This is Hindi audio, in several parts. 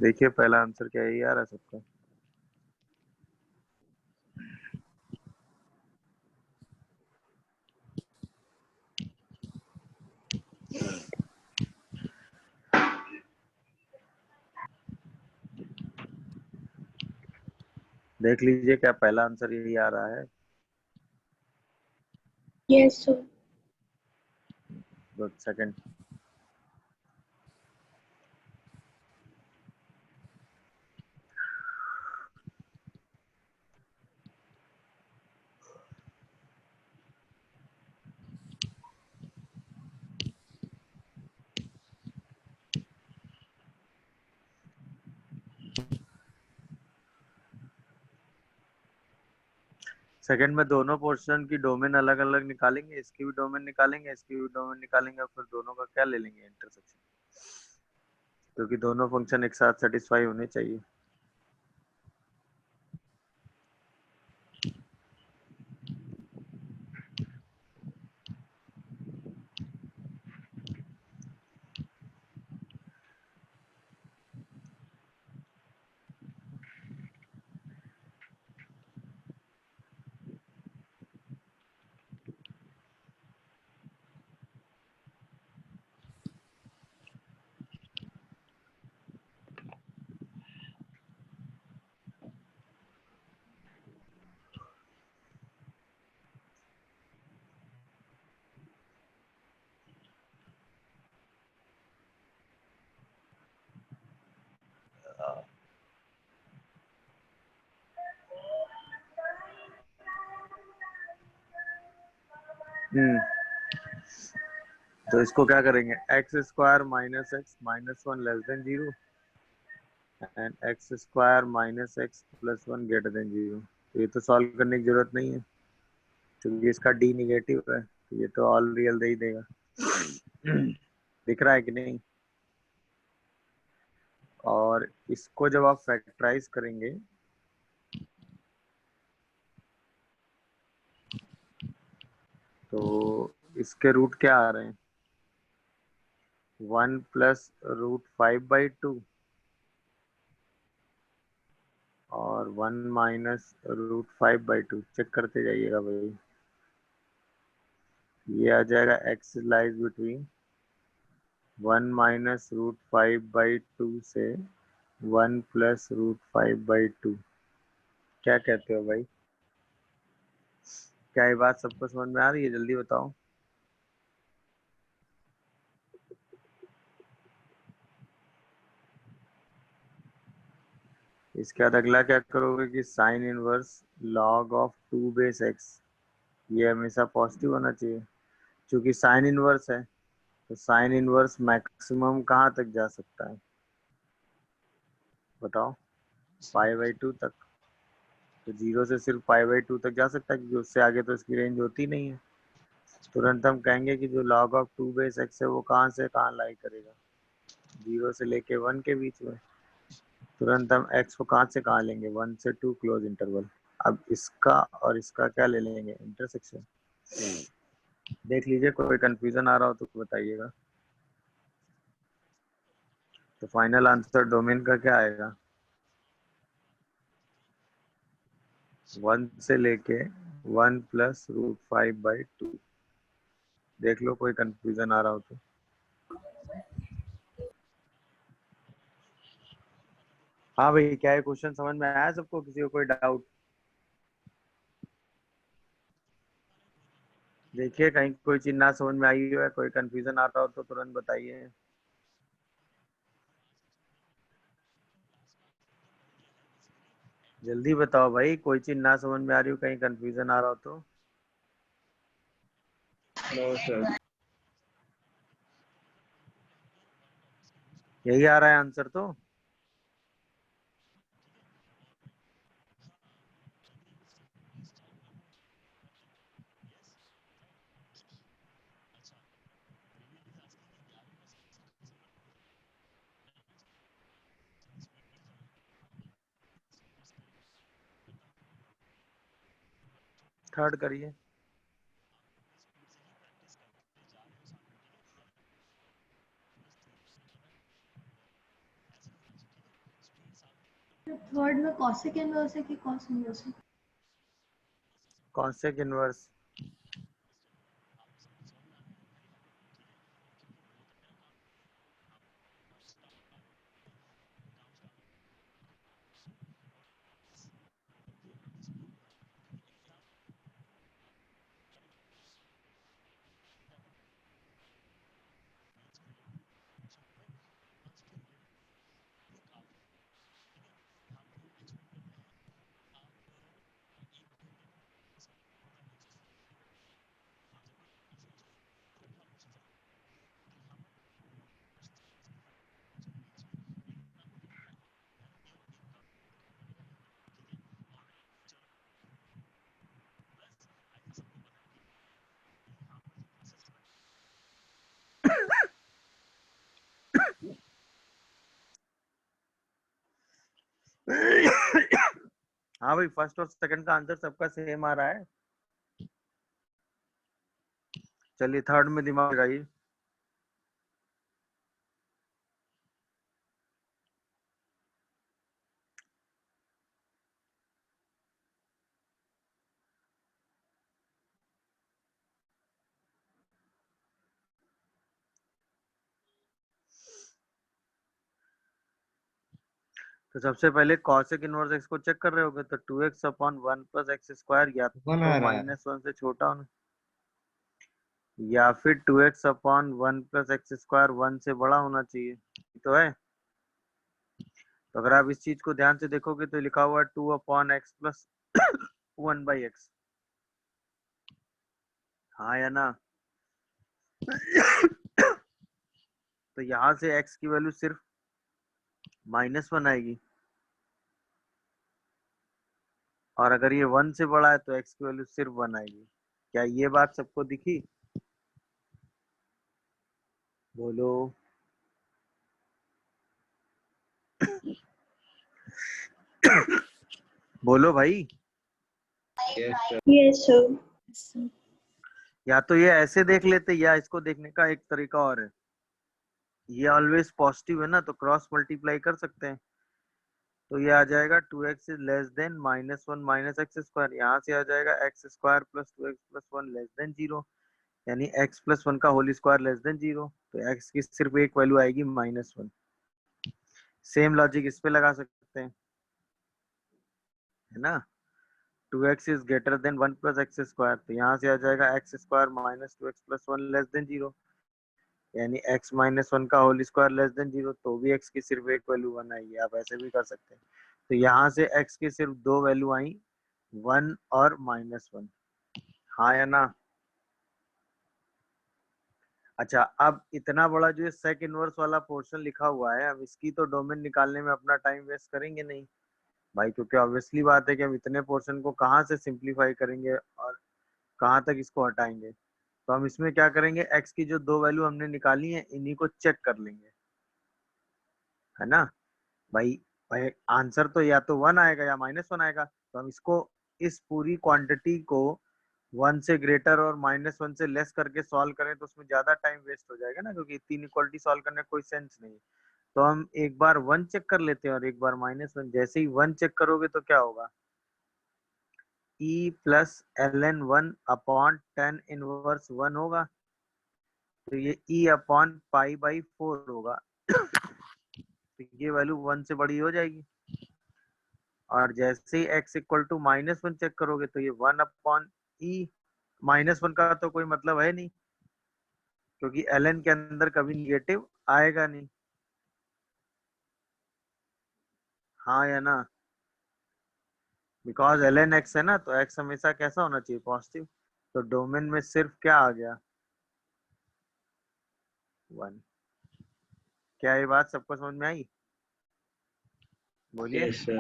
देखिए पहला आंसर क्या है, ये आ रहा है सबका। देख लीजिए क्या पहला आंसर यही आ रहा है। Yes, sir. Good, second. Second में दोनों पोर्शन की डोमेन अलग अलग निकालेंगे, इसकी भी डोमेन निकालेंगे, इसकी भी डोमेन निकालेंगे, और फिर दोनों का क्या ले लेंगे, इंटरसेक्शन, क्योंकि दोनों फंक्शन एक साथ सेटिस्फाई होने चाहिए। हम्म तो इसको क्या करेंगे, x square minus x minus one less than zero and x square minus x plus one greater than zero. तो ये तो सॉल्व करने की जरूरत नहीं है, क्योंकि इसका डी निगेटिव है, तो ये तो ऑल रियल दे ही देगा। दिख रहा है कि नहीं? और इसको जब आप फैक्टराइज करेंगे तो इसके रूट क्या आ रहे हैं, 1 + √5/2 और 1 - √5/2। चेक करते जाइएगा भाई। ये आ जाएगा x लाइज बिटवीन 1 - √5/2 से 1 + √5/2। क्या कहते हो भाई? क्या ये बात सबको समझ में आ रही है? जल्दी बताओ। इसके बाद अगला क्या करोगे कि sine inverse log of 2 base x, ये हमेशा पॉजिटिव होना चाहिए, क्योंकि साइन इनवर्स है। तो साइन इनवर्स मैक्सिमम कहाँ तक जा सकता है बताओ? π/2 तक। तो जीरो से सिर्फ π/2 तक जा सकता है, क्योंकि उससे आगे तो इसकी रेंज होती नहीं है। तुरंत हम कहेंगे कि जो log ऑफ 2 बेस x है वो कहाँ से कहाँ लाई करेगा, जीरो से लेके 1 के बीच में। तुरंत हम x को कहाँ से कहाँ लेंगे, 1 से 2 क्लोज इंटरवल। अब इसका और इसका क्या ले लेंगे, इंटरसेक्शन। देख लीजिए, कोई कंफ्यूजन आ रहा हो तो बताइएगा। तो फाइनल आंसर डोमेन का क्या आएगा, 1 से लेके 1 + √5/2। देख लो कोई कंफ्यूजन आ रहा हो तो। हाँ भाई, क्या है क्वेश्चन समझ में आया सबको? किसी को कोई डाउट? देखिए कहीं कोई चीज ना समझ में आई हो, कोई कंफ्यूजन आ रहा हो तो तुरंत बताइए। जल्दी बताओ भाई, कोई चीज ना समझ में आ रही हो, कहीं कंफ्यूजन आ रहा हो तो। No sir. यही आ रहा है आंसर तो। थर्ड करिए। थर्ड में कॉसेक इनवर्स है कि कॉस इनवर्स है? Cosec inverse. हाँ भाई, फर्स्ट और सेकंड का आंसर सबका सेम आ रहा है। चलिए थर्ड में दिमाग लगाइए। तो सबसे पहले कॉसेक इनवर्स एक्स को चेक कर रहे होगे, तो 2x upon 1 plus x square या वन तो आ रहा है। -1 से छोटा होना, या फिर 2x upon 1 plus x square 1 से बड़ा होना चाहिए। तो है, तो अगर आप इस चीज को ध्यान से देखोगे तो लिखा हुआ है 2 upon x plus 1 by x. हाँ या ना? तो यहाँ से x की वैल्यू सिर्फ -1 आएगी, और अगर ये 1 से बड़ा है तो x की वैल्यू सिर्फ 1 आएगी। क्या ये बात सबको दिखी? बोलो। बोलो भाई। Yes sir. या तो ये ऐसे देख लेते, या इसको देखने का एक तरीका और है, ये ऑलवेज पॉजिटिव है ना, तो क्रॉस मल्टीप्लाई कर सकते हैं। तो ये आ जाएगा 2x is less than -1 minus x square, यहाँ से आ जाएगा x square plus 2x plus 1 less than 0, यानी x प्लस 1 का होल स्क्वायर लेस देन 0। तो x की सिर्फ एक वैल्यू आएगी -1। सेम लॉजिक इस पे लगा सकते हैं, है ना? 2x is greater than 1 plus x square, तो यहाँ से आ जाएगा x square minus 2x plus 1 less than 0, यानी x माइनस 1 का होल स्क्वायर लेस देन 0, तो भी x की सिर्फ एक वैल्यू 1 आएगी। आप ऐसे भी कर सकते हैं। तो यहाँ से x की सिर्फ दो वैल्यू आई, 1 और -1। हाँ या ना? अच्छा, अब इतना बड़ा जो सेक इनवर्स वाला पोर्शन लिखा हुआ है, अब इसकी तो डोमेन निकालने में अपना टाइम वेस्ट करेंगे नहीं भाई, क्योंकि ऑब्वियसली बात है कि हम इतने पोर्शन को कहाँ से सिंप्लीफाई करेंगे और कहाँ तक इसको हटाएंगे। तो हम इसमें क्या करेंगे, x की जो दो वैल्यू हमने निकाली है इन्हीं को चेक कर लेंगे, है ना भाई? भाई आंसर तो या तो 1 आएगा या -1 आएगा, तो हम इसको, इस पूरी क्वांटिटी को 1 से ग्रेटर और -1 से लेस करके सॉल्व करें तो उसमें ज्यादा टाइम वेस्ट हो जाएगा ना, क्योंकि तीन इक्वालिटी सॉल्व करने का कोई सेंस नहीं। तो हम एक बार 1 चेक कर लेते हैं और एक बार -1। जैसे ही 1 चेक करोगे तो क्या होगा, e plus ln 1 upon 10 inverse 1 होगा, तो ये e अपॉन पाई बाई 4 होगा। तो ये वैल्यू 1 से बड़ी हो जाएगी। और जैसे ही x इक्वल टू -1 चेक करोगे तो ये 1 अपॉन ई, -1 का तो कोई मतलब है नहीं, क्योंकि ln के अंदर कभी निगेटिव आएगा नहीं। हाँ या ना? बिकॉज ln x है ना, तो x हमेशा कैसा होना चाहिए, पॉजिटिव। तो डोमेन में सिर्फ क्या आ गया, 1। क्या ये बात सबको समझ में आई? बोलिए। Yes sir.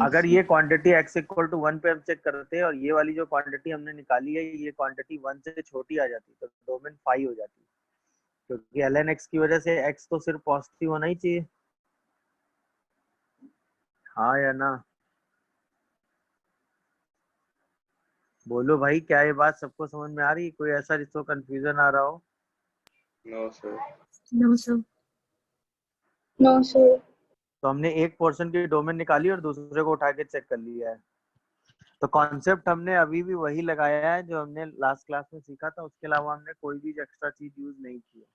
अगर ये क्वांटिटी x इक्वल टू 1 पे हम चेक करते हैं और ये वाली जो क्वांटिटी हमने निकाली है ये क्वांटिटी 1 से छोटी आ जाती, तो डोमेन 5 हो जाती, क्योंकि ln x की वजह से x तो सिर्फ पॉजिटिव होना ही चाहिए। हाँ या ना? बोलो भाई, क्या ये बात सबको समझ में आ रही है? कोई ऐसा जिसको कंफ्यूजन आ रहा हो? No sir. No sir. No sir. तो हमने एक पोर्शन की डोमेन निकाली और दूसरे को उठा के चेक कर लिया है। तो कॉन्सेप्ट हमने अभी भी वही लगाया है जो हमने लास्ट क्लास में सीखा था, उसके अलावा हमने कोई भी एक्स्ट्रा चीज यूज नहीं की है।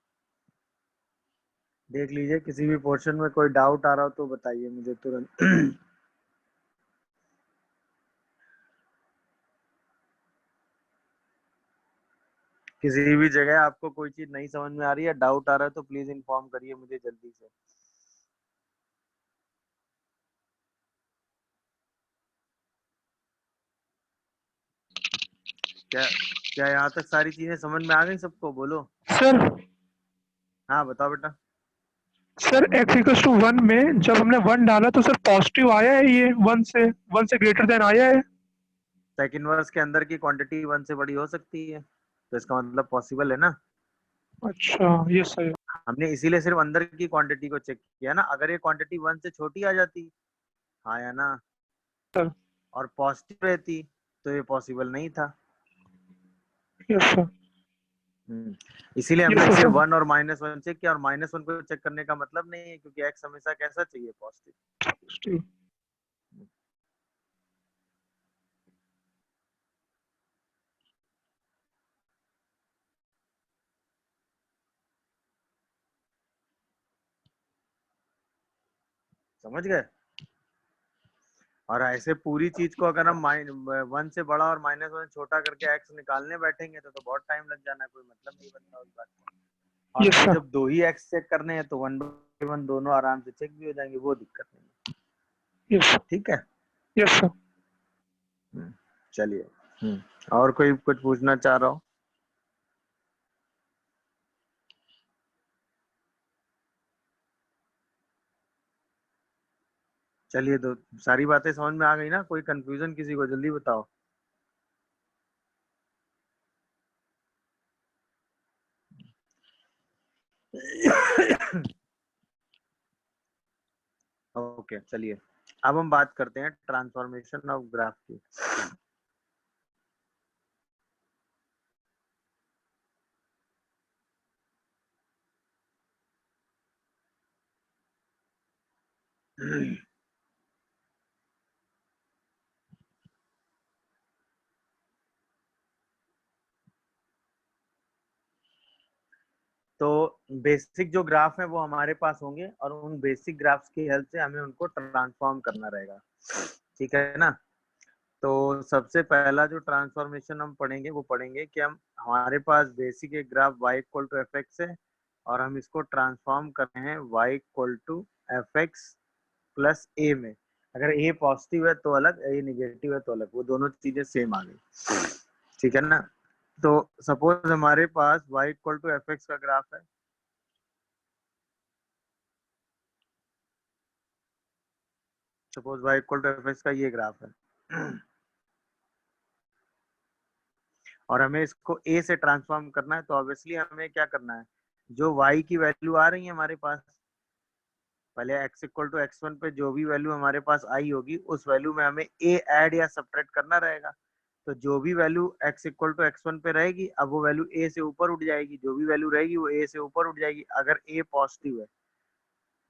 देख लीजिए, किसी भी पोर्शन में कोई डाउट आ रहा हो तो बताइए मुझे तुरंत। किसी भी जगह आपको कोई चीज नहीं समझ में आ रही है, डाउट आ रहा है, तो प्लीज इन्फॉर्म करिए मुझे जल्दी से। क्या क्या यहाँ तक सारी चीजें समझ में आ गई सबको? बोलो। सर हाँ बताओ बेटा। सर x इक्वल्स टू 1 में जब हमने 1 डाला तो सर पॉजिटिव आया है, ये 1 से ग्रेटर देन आया है। सेकंड वर्स के अंदर की क्वांटिटी 1 से बड़ी हो सकती है, तो इसका मतलब पॉसिबल है ना। अच्छा ये सही। हमने इसीलिए सिर्फ अंदर की क्वांटिटी को चेक किया ना। अगर ये क्वांटिटी 1 से छोटी आ जाती, हाँ या ना, सर और पॉजिटिव रहती, तो ये पॉसिबल नहीं था। Yes sir. इसीलिए यस हमने सर सिर्फ सर 1 और -1 चेक किया, और -1 को चेक करने का मतलब नहीं है, क्योंकि एक्स हमेशा कैसा चाहिए? पॉजिटिव। पॉजिटिव। समझ गए? और ऐसे पूरी चीज को अगर हम 1 से बड़ा और -1 छोटा करके एक्स निकालने बैठेंगे तो बहुत टाइम लग जाना, कोई मतलब नहीं बनता उस बात का। और यस हमें सर। जब 2 ही एक्स चेक करने हैं तो 1 बाई 1 दोनों आराम से चेक भी हो जाएंगे, वो दिक्कत नहीं है। यस ठीक है। Yes sir. चलिए। और कोई कुछ पूछना चाह रहा हो? चलिए, तो सारी बातें समझ में आ गई ना? कोई कंफ्यूजन किसी को? जल्दी बताओ। ओके चलिए, अब हम बात करते हैं ट्रांसफॉर्मेशन ऑफ ग्राफ की। तो बेसिक जो ग्राफ है वो हमारे पास होंगे, और उन बेसिक ग्राफ्स की हेल्प से हमें उनको ट्रांसफॉर्म करना रहेगा। ठीक है ना? तो सबसे पहला जो ट्रांसफॉर्मेशन हम पढ़ेंगे वो पढ़ेंगे कि हम हमारे पास बेसिक एक graph y equal to F X है, और हम इसको ट्रांसफॉर्म कर रहे हैं y equal to F X plus A में। अगर ए पॉजिटिव है तो अलग, ए निगेटिव है तो अलग, वो दोनों चीजें सेम आ गई। ठीक है ना? तो सपोज हमारे पास y equal to F x का ग्राफ है। Suppose y equal to F x का ये ग्राफ है, और हमें इसको a से ट्रांसफॉर्म करना है। तो ऑब्वियसली हमें क्या करना है, जो y की वैल्यू आ रही है हमारे पास, पहले x इक्वल टू x1 पे जो भी वैल्यू हमारे पास आई होगी, उस वैल्यू में हमें a ऐड या सब्ट्रैक्ट करना रहेगा। तो जो भी value x equal to x1 पे रहेगी, अब वो वैल्यू a से ऊपर उठ जाएगी। जो भी वैल्यू रहेगी वो a से ऊपर उठ जाएगी। अगर a पॉजिटिव है,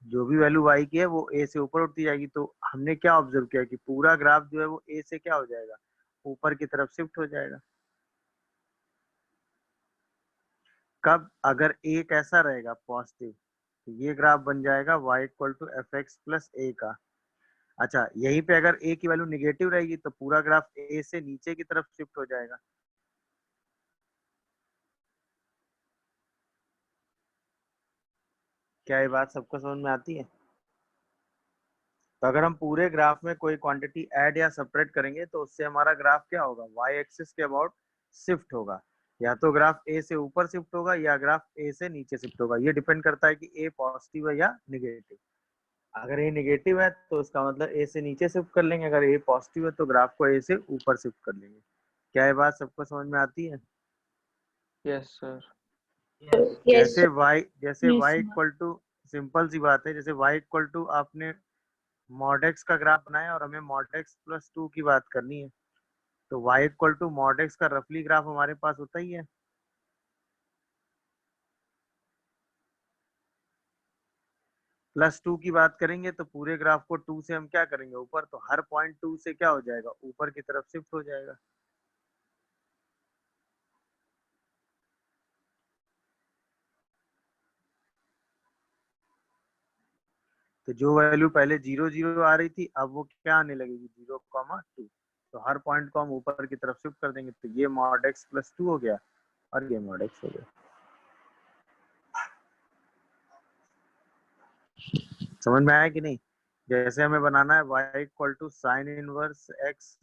जो भी वैल्यू y की है वो a से ऊपर उठती जाएगी। तो हमने क्या ऑब्जर्व किया कि पूरा ग्राफ जो है वो a से क्या हो जाएगा, ऊपर की तरफ शिफ्ट हो जाएगा। कब? अगर a कैसा रहेगा, पॉजिटिव, तो ये ग्राफ बन जाएगा y equal to F X plus A का। अच्छा, यहीं पे अगर a की वैल्यू निगेटिव रहेगी तो पूरा ग्राफ a से नीचे की तरफ शिफ्ट हो जाएगा। क्या ये बात सबको समझ में आती है? तो अगर हम पूरे ग्राफ में कोई क्वांटिटी ऐड या सब्ट्रैक्ट करेंगे तो उससे हमारा ग्राफ क्या होगा, y एक्सिस के अबाउट शिफ्ट होगा। या तो ग्राफ a से ऊपर शिफ्ट होगा या ग्राफ a से नीचे शिफ्ट होगा। ये डिपेंड करता है कि a पॉजिटिव है या निगेटिव। अगर a निगेटिव है तो उसका मतलब a से नीचे शिफ्ट कर लेंगे, अगर a पॉजिटिव है तो ग्राफ को a से ऊपर शिफ्ट कर लेंगे। क्या ये बात सबको समझ में आती है? Yes sir. यस जैसे y सर। इक्वल टू, सिंपल सी बात है, जैसे y इक्वल टू आपने मॉड एक्स का ग्राफ बनाया और हमें मॉड एक्स प्लस 2 की बात करनी है, तो y equal to mod x का रफली ग्राफ हमारे पास होता ही है। +2 की बात करेंगे तो पूरे ग्राफ को 2 से हम क्या करेंगे ऊपर, तो हर पॉइंट 2 से क्या हो जाएगा, ऊपर की तरफ शिफ्ट हो जाएगा। तो जो वैल्यू पहले 0 0 आ रही थी अब वो क्या आने लगेगी 0,2। तो हर पॉइंट को हम ऊपर की तरफ शिफ्ट कर देंगे, तो ये mod x + 2 हो गया और ये mod x हो गया। समझ में आया कि नहीं? जैसे हमें बनाना है y = sin inverse x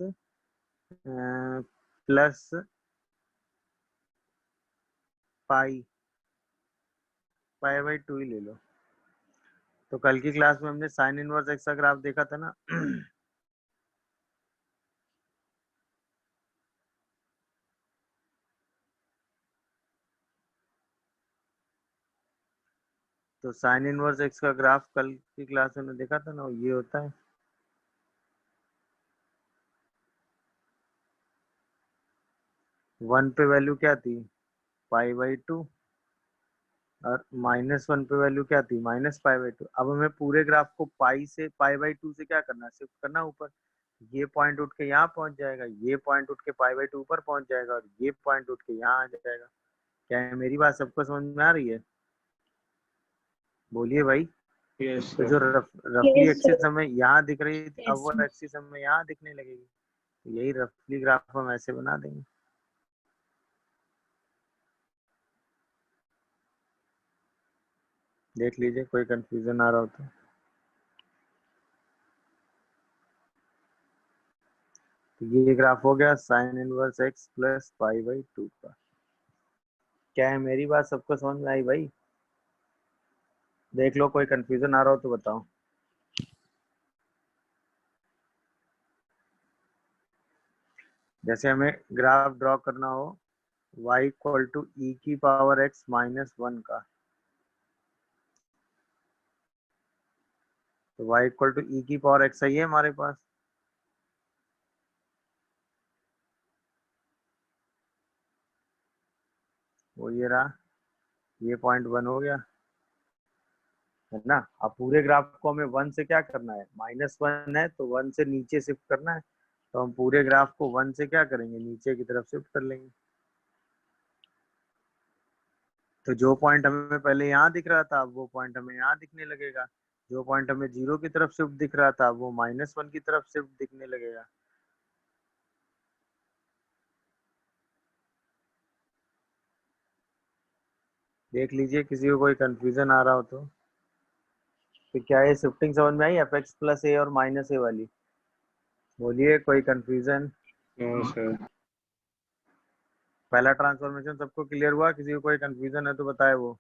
plus पाई/2 ही ले लो। तो कल की क्लास में हमने sin इनवर्स x का ग्राफ देखा था ना। तो sin इनवर्स x का ग्राफ कल की क्लास में हमने देखा था ना, ये होता है 1 पे वैल्यू क्या थी पाई/2 और -1 पे वैल्यू क्या थी -पाई/2। अब हमें पूरे ग्राफ को पाई से पाई/2 से क्या करना है, शिफ्ट करना ऊपर। ये पॉइंट उठ के यहाँ पहुंच जाएगा, ये पॉइंट उठ के पाई/2 ऊपर पहुंच जाएगा और ये पॉइंट उठ के यहाँ आ जाएगा। क्या है मेरी बात सबको समझ में आ रही है? बोलिए भाई। यस तो सर। जो रफली Yes, sir. एक्सिस हमें यहाँ दिख रही थी अब Yes, वो sir. एक्सिस हमें यहाँ दिखने लगेगी। तो यही रफली ग्राफ हम ऐसे बना देंगे। देख लीजिए कोई कंफ्यूजन आ रहा हो तो ये ग्राफ हो गया sin इनवर्स x + पाई/2 का। क्या है मेरी बात सबको समझ में आई भाई? देख लो कोई कंफ्यूजन आ रहा हो तो बताओ। जैसे हमें ग्राफ ड्रॉ करना हो y = e⁻x - 1 का, तो y = e⁻x सही है हमारे पास। वो ये रहा, ये पॉइंट 1 हो गया है ना। अब पूरे ग्राफ को हमें 1 से क्या करना है, -1 है तो 1 से नीचे शिफ्ट करना है। तो हम पूरे ग्राफ को 1 से क्या करेंगे, नीचे की तरफ शिफ्ट कर लेंगे। तो जो पॉइंट हमें पहले यहाँ दिख रहा था अब वो पॉइंट हमें यहाँ दिखने लगेगा। जो पॉइंट हमें 0 की तरफ शिफ्ट दिख रहा था वो -1 की तरफ शिफ्ट दिखने लगेगा। देख लीजिए किसी को कोई कंफ्यूजन आ रहा हो तो क्या ये शिफ्टिंग समझ में आई fx + a और -a वाली? बोलिए कोई कंफ्यूजन? No sir. पहला ट्रांसफॉर्मेशन सबको क्लियर हुआ? किसी को कोई कंफ्यूजन है तो बताए वो।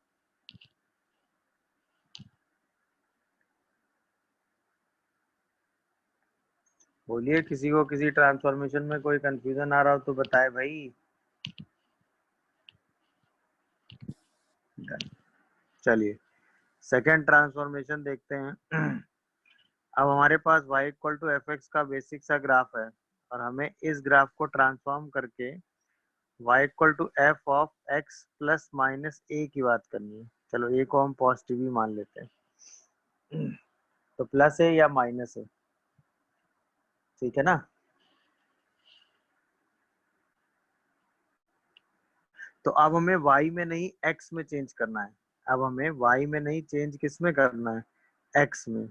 बोलिए किसी को किसी ट्रांसफॉर्मेशन में कोई कंफ्यूजन आ रहा हो तो बताए भाई। चलिए सेकंड ट्रांसफॉर्मेशन देखते हैं। अब हमारे पास y = fx का बेसिक सा ग्राफ है और हमें इस ग्राफ को ट्रांसफॉर्म करके y = f(x + -a) की बात करनी है। चलो a को हम पॉजिटिव ही मान लेते हैं। तो प्लस है या माइनस है, ठीक है ना। तो अब हमें y में नहीं x में चेंज करना है। अब हमें y में नहीं चेंज किस में करना है, x में।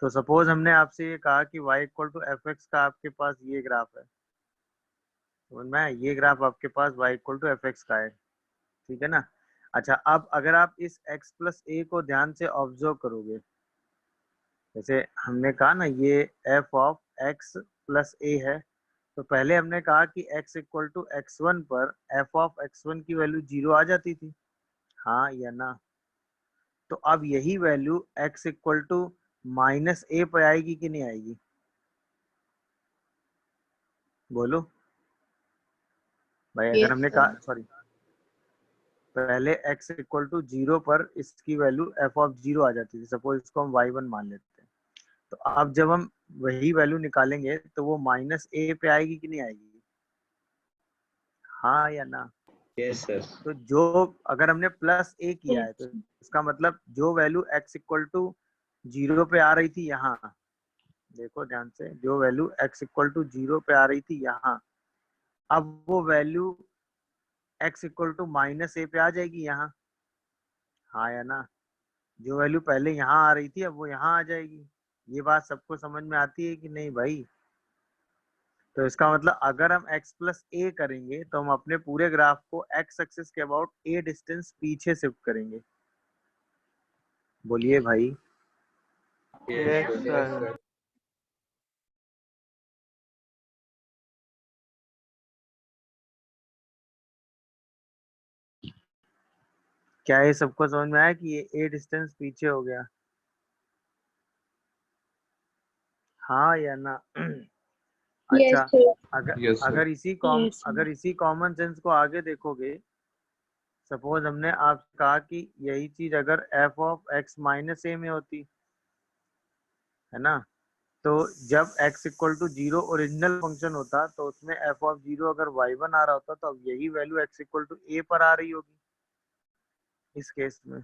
तो सपोज हमने आपसे ये कहा कि y = fx का आपके पास ये ग्राफ है, समझ में आया? ये ग्राफ आपके पास y = fx का है, ठीक है ना। अच्छा अब अगर आप इस x + a को ध्यान से ऑब्जर्व करोगे, जैसे हमने कहा ना ये f(x + a) है, तो पहले हमने कहा कि x = x1 पर f(x1) की वैल्यू 0 आ जाती थी, हाँ या ना। तो अब यही वैल्यू x = -a पे आएगी कि नहीं आएगी, बोलो भाई। अगर Yes, हमने sir. कहा सॉरी, पहले x = 0 पर इसकी वैल्यू f(0) आ जाती थी, सपोज इसको हम y1 मान लेते हैं। तो अब जब हम वही वैल्यू निकालेंगे तो वो -a पे आएगी कि नहीं आएगी, हाँ या ना। Yes sir. तो जो अगर हमने प्लस ए किया है तो Yes. इसका मतलब जो वैल्यू x इक्वल टू 0 पे आ रही थी यहाँ, देखो ध्यान से, जो वैल्यू x इक्वल टू 0 पे आ रही थी यहाँ, अब वो value x equal to minus A पे आ जाएगी यहाँ, हाँ या ना? जो वैल्यू पहले यहाँ आ रही थी अब वो यहाँ आ जाएगी। ये बात सबको समझ में आती है कि नहीं भाई? तो इसका मतलब अगर हम x प्लस ए करेंगे तो हम अपने पूरे ग्राफ को x एक्सिस के अबाउट a डिस्टेंस पीछे शिफ्ट करेंगे। बोलिए भाई। Yes sir. क्या ये सबको समझ में आया कि ये a डिस्टेंस पीछे हो गया? हाँ या ना? Yes, अच्छा, sir. अगर यस सर। Yes, sir. अगर इसी कॉमन सेंस को आगे देखोगे, सपोज हमने आपसे कहा कि यही चीज अगर f of x minus a में होती है ना, तो जब x equal to 0 original function होता तो उसमें f ऑफ 0 अगर y1 आ रहा होता तो अब यही value x equal to a पर आ रही होगी इस केस में।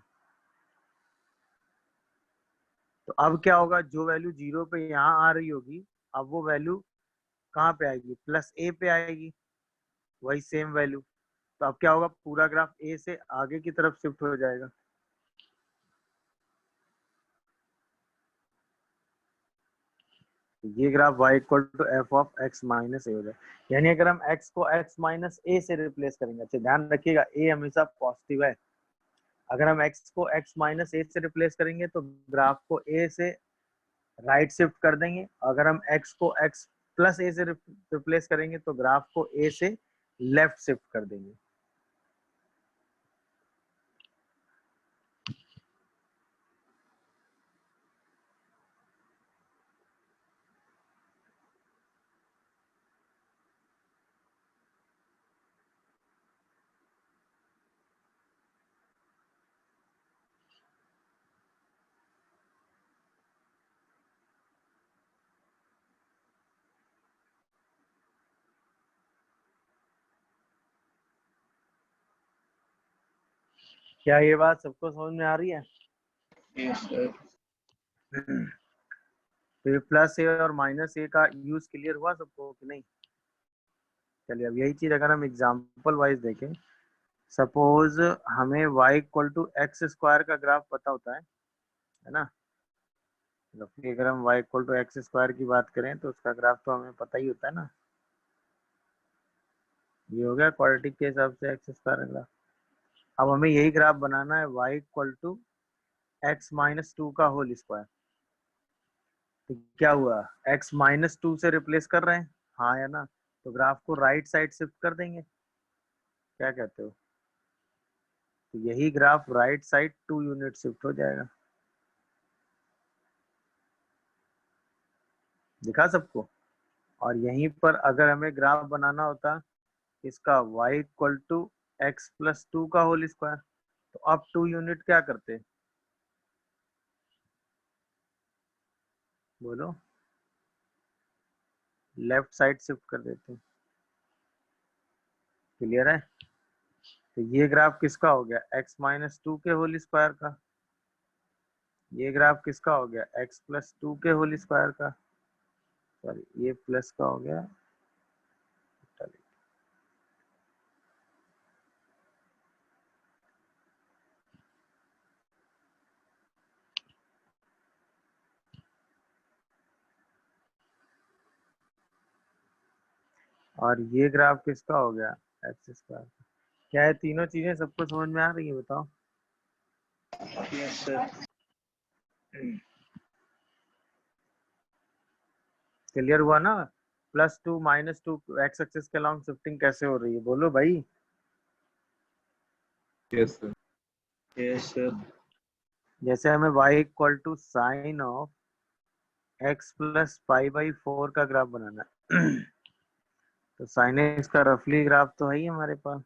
तो अब क्या होगा, जो वैल्यू 0 पे यहाँ आ रही होगी अब वो वैल्यू कहाँ पे आएगी? प्लस a पे आएगी, वही सेम वैल्यू। तो अब क्या होगा, पूरा ग्राफ a से आगे की तरफ शिफ्ट हो जाएगा। ये graph y equal to F of x minus A हो जाए, यानी अगर हम x को x माइनस ए से रिप्लेस करेंगे, अच्छा ध्यान रखिएगा a हमेशा पॉजिटिव है, अगर हम x को x माइनस ए से रिप्लेस करेंगे तो ग्राफ को a से राइट शिफ्ट कर देंगे, अगर हम x को x प्लस ए से रिप्लेस करेंगे तो ग्राफ को a से लेफ्ट शिफ्ट कर देंगे। क्या ये बात सबको समझ में आ रही है? Yes sir. तो प्लस ए और माइनस ए का यूज क्लियर हुआ सबको कि नहीं? चलिए अब यही चीज अगर हम एग्जांपल वाइज देखें, सपोज हमें y equal to x square का ग्राफ पता होता है ना? मतलब अगर हम y equal to x square की बात करें तो उसका ग्राफ तो हमें पता ही होता है ना, ये हो गया क्वाड्रेटिक के हिसाब से एक्स स्क्वायर का ग्राफ। अब हमें यही ग्राफ बनाना है y equal to x minus two का होल स्क्वायर। तो क्या हुआ, x माइनस टू से रिप्लेस कर रहे हैं, हाँ या ना? तो ग्राफ को राइट साइड शिफ्ट कर देंगे, क्या कहते हो? तो यही graph right side 2 unit shift हो जाएगा। दिखा सबको? और यहीं पर अगर हमें ग्राफ बनाना होता इसका y equal to x plus two का होल स्क्वायर, तो अब 2 यूनिट क्या करते, बोलो? लेफ्ट साइड शिफ्ट कर देते। क्लियर है? तो ये ग्राफ किसका हो गया, x माइनस टू के होल स्क्वायर का, ये ग्राफ किसका हो गया, x प्लस टू के होल स्क्वायर का, सॉरी ये प्लस का हो गया, और ये ग्राफ किसका हो गया, एक्स स्क्वायर। क्या है, तीनों चीजें सबको समझ में आ रही है? बताओ। Yes sir. क्लियर हुआ ना? Plus two minus two x axis के अलॉन्ग शिफ्टिंग कैसे हो रही है, बोलो भाई। Yes sir. Yes sir. जैसे हमें y equal to sine of x plus pi by 4 का ग्राफ बनाना है तो साइन एक्स का रफली ग्राफ तो है ही हमारे पास।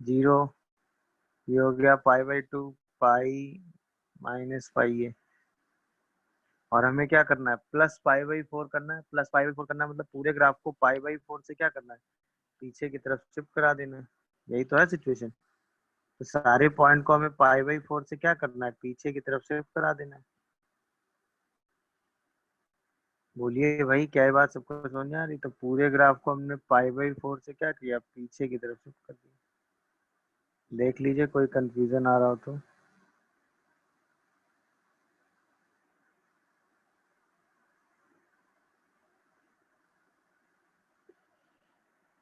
जीरो, ये हो गया पाई बाई टू, पाई -पाई है, और हमें क्या करना है, +π/4 करना है। +π/4 करना है मतलब पूरे ग्राफ को π/4 से क्या करना है, पीछे की तरफ शिफ्ट करा देना है। यही तो है सिचुएशन। तो सारे पॉइंट को हमें π/4 से क्या करना है, पीछे की तरफ शिफ्ट करा देना है। बोलिए भाई, क्या ये बात सबको समझ में आ रही? तो पूरे ग्राफ को हमने π/4 से क्या किया, पीछे की तरफ शिफ्ट कर दिया। देख लीजिए कोई कंफ्यूजन आ रहा हो तो।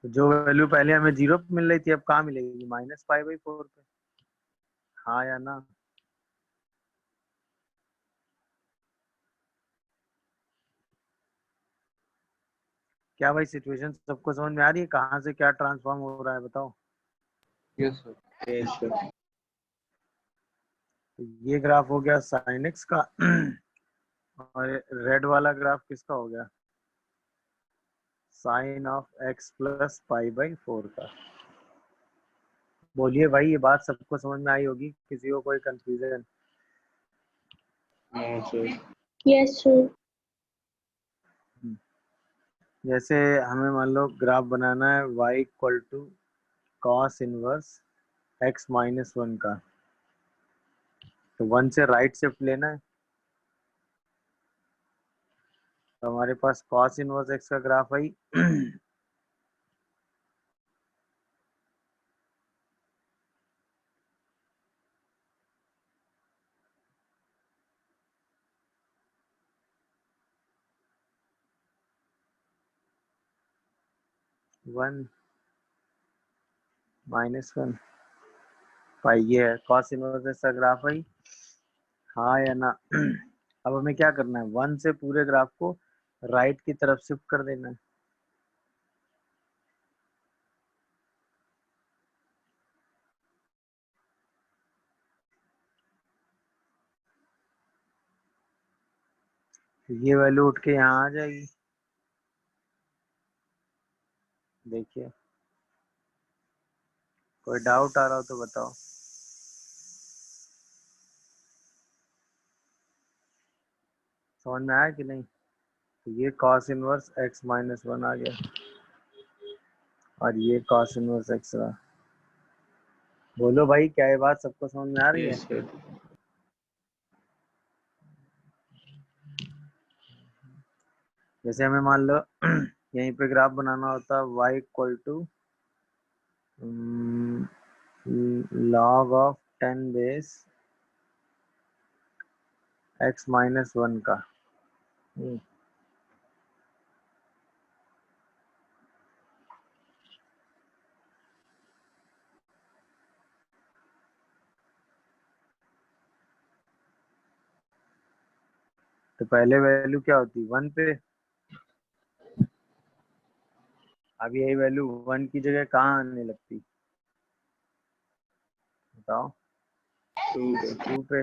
जो वैल्यू पहले हमें 0 पे मिल रही थी, अब कहाँ मिलेगी, -π/4 पे। हाँ या ना? क्या भाई सिचुएशन सबको समझ में आ रही है, कहाँ से क्या ट्रांसफॉर्म हो रहा है, बताओ। Yes, sir. Yes, sir. ये ग्राफ हो गया sin x का और रेड वाला ग्राफ किसका हो गया, sin ऑफ x प्लस π/4 का। बोलिए भाई, ये बात सबको समझ में आई होगी, किसी को कोई confusion? No, sir. Yes, sir. जैसे हमें मान लो ग्राफ बनाना है y equal to cos inverse x -1 का, तो 1 से राइट शिफ्ट लेना है। तो हमारे पास cos इनवर्स x का ग्राफ आई 1 -1 पाई, ये है cos इनवर्स x का ग्राफ आई, हाँ या ना? अब हमें क्या करना है, 1 से पूरे ग्राफ को राइट की तरफ शिफ्ट कर देना है। ये वैल्यू उठ के यहाँ आ जाएगी। देखिए कोई डाउट आ रहा हो तो बताओ। समझ में आया कि नहीं? तो ये cos इनवर्स x -1 आ गया और ये cos इनवर्स x रहा। बोलो भाई, क्या ये बात सबको समझ में आ रही है? Yes, sir. जैसे हमें मान लो यहीं पे ग्राफ बनाना होता है y equal to log of 10 base x -1 का। तो पहले वैल्यू क्या होती, 1 पे। अब यही वैल्यू 1 की जगह कहाँ आने लगती, बताओ? 2 पे।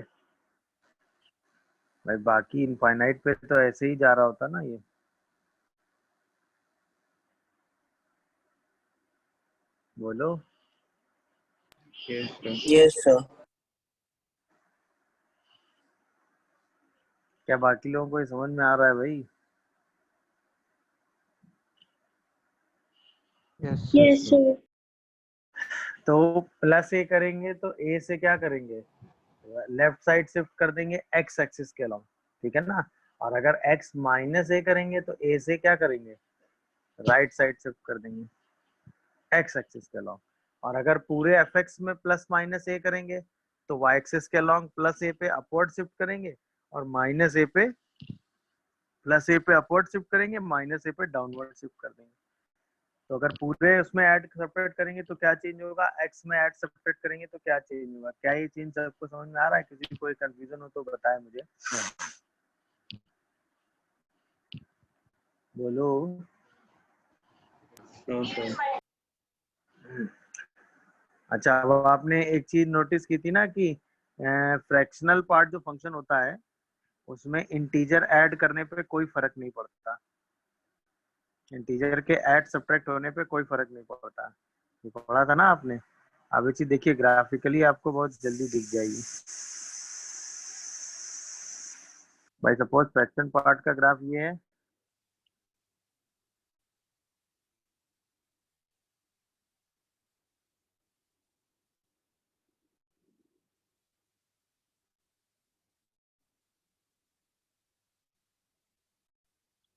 भाई बाकी इनफाइनाइट पे तो ऐसे ही जा रहा होता ना ये। बोलो। Yes, sir. Yes, sir. क्या बाकी लोगों को ये समझ में आ रहा है भाई? Yes, sir. तो +a करेंगे तो a से क्या करेंगे, लेफ्ट साइड शिफ्ट कर देंगे x एक्सिस के अलॉन्ग, ठीक है ना? और अगर x -a करेंगे तो a से क्या करेंगे, राइट साइड शिफ्ट कर देंगे x एक्सिस के अलॉन्ग। और अगर पूरे fx में +-a करेंगे तो y एक्सिस के अलॉन्ग +a पे अपवर्ड शिफ्ट करेंगे और -a पे +a पे अपवर्ड शिफ्ट करेंगे, -a पे डाउनवर्ड शिफ्ट कर देंगे। तो अगर पूरे उसमें ऐड सेपरेट करेंगे तो क्या चेंज होगा, x में ऐड सेपरेट करेंगे तो क्या चेंज होगा? क्या ये चेंज सबको समझ में आ रहा है? किसी को कोई कंफ्यूजन हो तो बताए मुझे। बोलो। No, sir. अच्छा, अब आपने एक चीज नोटिस की थी ना कि फ्रैक्शनल पार्ट जो फंक्शन होता है उसमें इंटीजर ऐड करने पे कोई फर्क नहीं पड़ता, इंटीजर के ऐड सब्ट्रैक्ट होने पे कोई फर्क नहीं पड़ता। ये पढ़ा था ना आपने? अब ये चीज देखिए ग्राफिकली आपको बहुत जल्दी दिख जाएगी। भाई सपोज फ्रैक्शन पार्ट का ग्राफ ये है,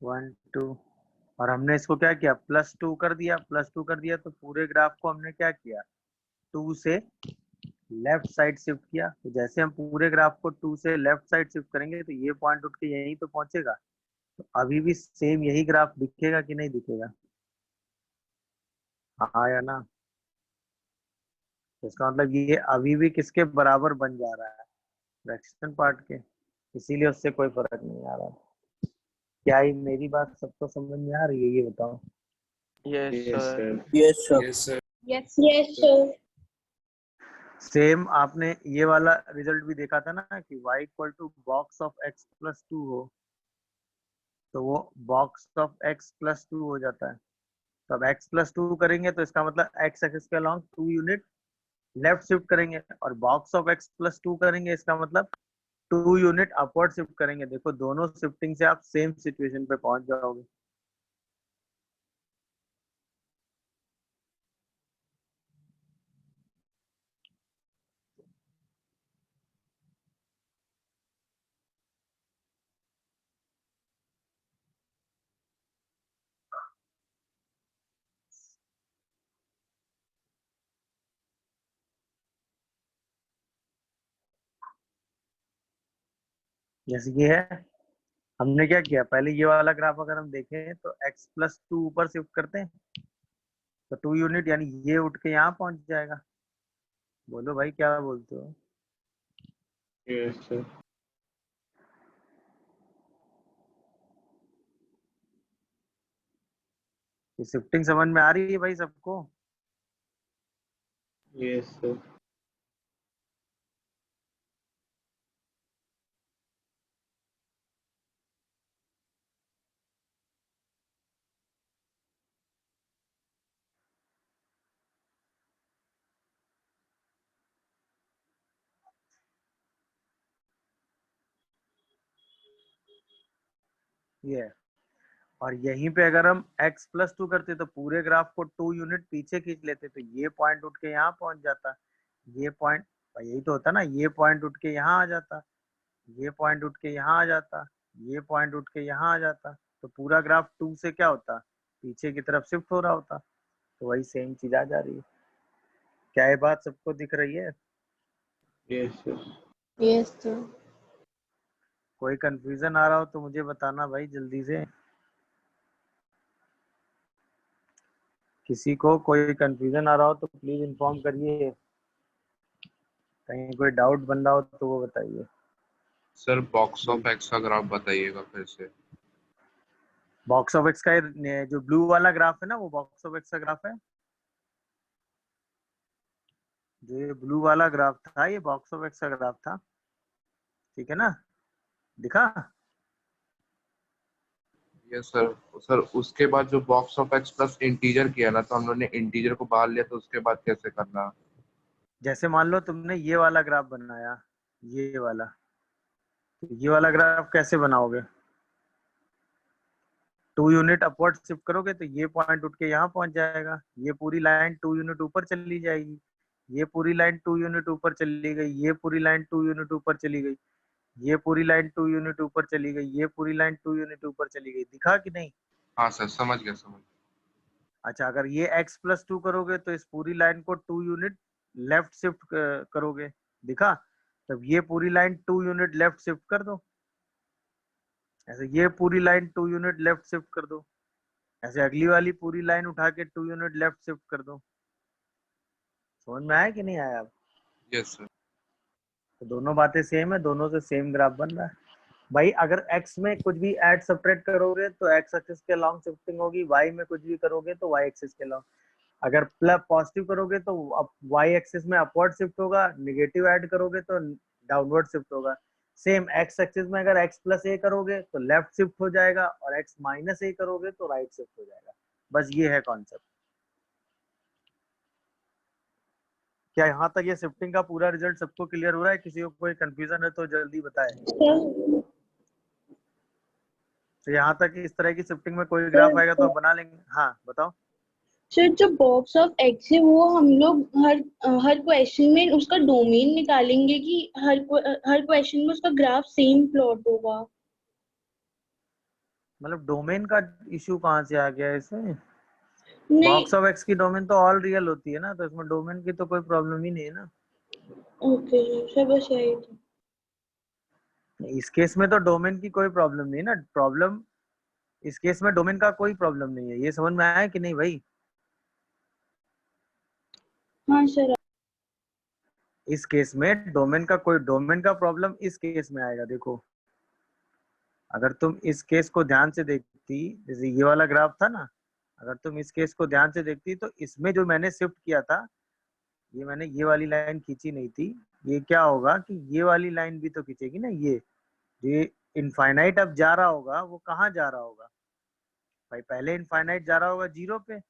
वन टू, और हमने इसको क्या किया, +2 कर दिया, +2 कर दिया, तो पूरे ग्राफ को हमने क्या किया, 2 से लेफ्ट साइड शिफ्ट किया। तो जैसे हम पूरे ग्राफ को 2 से लेफ्ट साइड शिफ्ट करेंगे तो ये पॉइंट उठ के यहीं तो पहुंचेगा। तो अभी भी सेम यही ग्राफ दिखेगा कि नहीं दिखेगा? हाँ या ना? तो इसका मतलब ये अभी भी किसके बराबर बन जा रहा है, फ्रैक्शन पार्ट के, इसीलिए उससे कोई फर्क नहीं आ रहा। क्या ये मेरी बात सबको समझ में आ रही है, ये बताओ? Yes, sir. Yes, sir. Yes, sir. Yes, sir. Same आपने ये वाला रिजल्ट भी देखा था ना कि y equal to box of x plus 2 हो, तो वो बॉक्स ऑफ x प्लस 2 हो जाता है। तो अब x प्लस 2 करेंगे तो इसका मतलब x एक्सिस के अलॉन्ग 2 यूनिट लेफ्ट शिफ्ट करेंगे, और बॉक्स ऑफ x प्लस 2 करेंगे इसका मतलब 2 यूनिट अपवर्ड शिफ्ट करेंगे। देखो दोनों शिफ्टिंग से आप सेम सिचुएशन पे पहुंच जाओगे। जैसे ये है, हमने क्या किया, पहले ये वाला ग्राफ अगर हम देखें तो x प्लस 2 ऊपर शिफ्ट करते हैं तो 2 यूनिट यानी ये उठ के यहाँ पहुंच जाएगा। बोलो भाई क्या बोलते हो? Yes, sir. ये शिफ्टिंग समझ में आ रही है भाई सबको? Yes, sir. ये है। और यहीं पे अगर हम x प्लस 2 करते तो पूरे ग्राफ को 2 यूनिट पीछे खींच लेते तो ये पॉइंट उठ के यहाँ पहुंच जाता। ये पॉइंट, यही तो होता ना, ये पॉइंट उठ के यहाँ आ जाता, ये पॉइंट उठ के यहाँ आ जाता, ये पॉइंट उठ के यहाँ आ जाता, तो पूरा ग्राफ 2 से क्या होता, पीछे की तरफ शिफ्ट हो रहा होता। तो वही सेम चीज आ जा रही है। क्या ये बात सबको दिख रही है? Yes, sir. Yes, sir. कोई कंफ्यूजन आ रहा हो तो मुझे बताना भाई जल्दी से। किसी को कोई कंफ्यूजन आ रहा हो तो प्लीज इन्फॉर्म करिए, कहीं कोई डाउट बन रहा हो तो वो बताइए। सर बॉक्स ऑफ एक्स का ग्राफ बताइएगा फिर से। बॉक्स ऑफ एक्स का जो ब्लू वाला ग्राफ है ना, वो बॉक्स ऑफ एक्स का ग्राफ है। जो ये ब्लू वाला ग्राफ था ये बॉक्स ऑफ एक्स का ग्राफ था, ठीक है ना? दिखा? Yes sir. सर उसके बाद जो box of x plus integer किया ना, तो हम लोग ने इंटीजर को बाहर लिया, तो उसके बाद कैसे करना? जैसे मान लो तुमने ये वाला ग्राफ बनाया, ये वाला, तो ये वाला ग्राफ कैसे बनाओगे? 2 यूनिट अपवर्ड शिफ्ट करोगे तो ये पॉइंट उठ के यहाँ पहुंच जाएगा, ये पूरी लाइन 2 यूनिट ऊपर चली जाएगी, ये पूरी लाइन 2 यूनिट ऊपर चली गई, ये पूरी लाइन 2 यूनिट ऊपर चली गई, ये पूरी लाइन 2 यूनिट ऊपर चली गई, ये पूरी लाइन 2 यूनिट ऊपर चली गई। दिखा कि नहीं? हाँ सर, समझ गया समझ गया। अच्छा, अगर ये x प्लस 2 करोगे तो इस पूरी लाइन को 2 यूनिट लेफ्ट शिफ्ट करोगे। दिखा? तब ये पूरी लाइन 2 यूनिट लेफ्ट शिफ्ट कर दो, ऐसे ये पूरी लाइन 2 यूनिट लेफ्ट शिफ्ट कर दो, ऐसे अगली वाली पूरी लाइन उठा के 2 यूनिट लेफ्ट शिफ्ट कर दो। समझ में आया कि नहीं आया? अब यस सर। तो दोनों बातें सेम है, दोनों से सेम ग्राफ बन रहा है भाई। अगर x में कुछ भी ऐड सब्ट्रैक्ट करोगे तो x एक्सिस के लॉन्ग शिफ्टिंग होगी, y में कुछ भी करोगे तो y एक्सिस के लॉन्ग। अगर प्लस पॉजिटिव करोगे तो y एक्सिस में अपवर्ड शिफ्ट होगा, नेगेटिव ऐड करोगे तो डाउनवर्ड शिफ्ट होगा। सेम x एक्सिस में अगर x प्लस a करोगे तो लेफ्ट शिफ्ट हो जाएगा, और x माइनस a करोगे तो राइट शिफ्ट हो जाएगा। बस ये है कॉन्सेप्ट। क्या यहाँ तक ये शिफ्टिंग का पूरा रिजल्ट सबको क्लियर हो रहा है? किसी को कोई कंफ्यूजन है तो जल्दी बताए। Sir. तो यहाँ तक इस तरह की शिफ्टिंग में कोई ग्राफ आएगा तो बना लेंगे। हाँ बताओ। सर जो बॉक्स ऑफ एक्स है वो हम लोग हर क्वेश्चन में उसका डोमेन निकालेंगे कि हर क्वेश्चन में उसका ग्राफ सेम प्लॉट होगा। मतलब डोमेन का इश्यू कहाँ से आ गया इसमें? नहीं। बॉक्स ऑफ एक्स की डोमेन तो ऑल रियल होती है ना, तो इसमें डोमेन की तो कोई प्रॉब्लम ही नहीं है ना। ओके सर, बस यही था। इस केस में तो डोमेन की कोई प्रॉब्लम नहीं है ना। प्रॉब्लम इस केस में डोमेन का कोई प्रॉब्लम नहीं है। ये समझ में आया कि नहीं भाई? हाँ सर। इस केस में डोमेन का प्रॉब्लम इस केस में आएगा। देखो अगर तुम इस केस को ध्यान से देखती, जैसे ये वाला ग्राफ था ना, अगर तुम इस केस को ध्यान से देखती तो इसमें जो मैंने शिफ्ट किया था, ये मैंने ये वाली लाइन खींची नहीं थी। ये क्या होगा कि ये वाली लाइन भी तो खींचेगी ना। ये इनफाइनाइट अब जा रहा होगा, वो कहाँ जा रहा होगा भाई? पहले इनफाइनाइट जा रहा होगा 0 पे,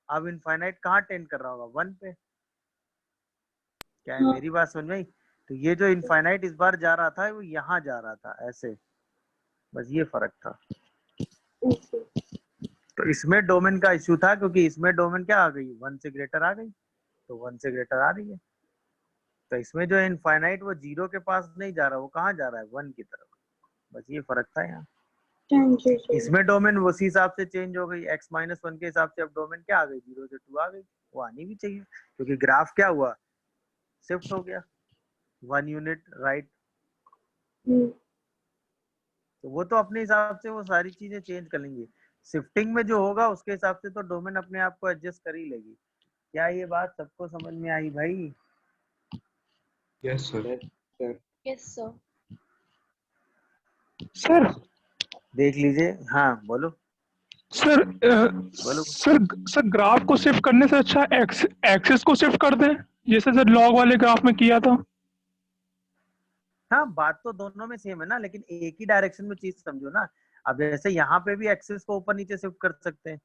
अब इनफाइनाइट कहाँ टेंड कर रहा होगा? 1 पे। क्या है हाँ। मेरी बात समझ में आई? तो ये जो इनफाइनाइट इस बार जा रहा था वो यहाँ जा रहा था ऐसे, बस ये फर्क था। ओके। तो इसमें डोमेन का इश्यू था क्योंकि इसमें डोमेन क्या आ गई? 1 से ग्रेटर आ गई, तो 1 से ग्रेटर आ रही है। तो इसमें जो इनफाइनाइट वो 0 के पास नहीं जा रहा, वो कहाँ जा रहा है? 1 की तरफ। बस ये फर्क था यहाँ। Thank you sir. इसमें डोमेन उसी हिसाब से चेंज हो गई, x-1 के हिसाब से अब डोमेन क्या आ गई? 0 से 2 आ गई। वो आनी भी चाहिए क्योंकि ग्राफ क्या हुआ? शिफ्ट हो गया 1 यूनिट राइट। तो वो तो अपने हिसाब से वो सारी चीजें चेंज कर लेंगे। शिफ्टिंग में जो होगा उसके हिसाब से तो डोमेन अपने आप को एडजस्ट कर ही लेगी। क्या ये बात सबको समझ में आई भाई? Yes sir. Yes sir. Sir देख लीजिए। हाँ बोलो सर बोलो। सर ग्राफ को शिफ्ट करने से अच्छा एक्सिस को शिफ्ट कर दें, जैसे सर लॉग वाले ग्राफ में किया था। हाँ बात तो दोनों में सेम है ना, लेकिन एक ही डायरेक्शन में चीज समझो ना। अब जैसे यहाँ पे भी एक्सिस को ऊपर नीचे शिफ्ट कर सकते हैं।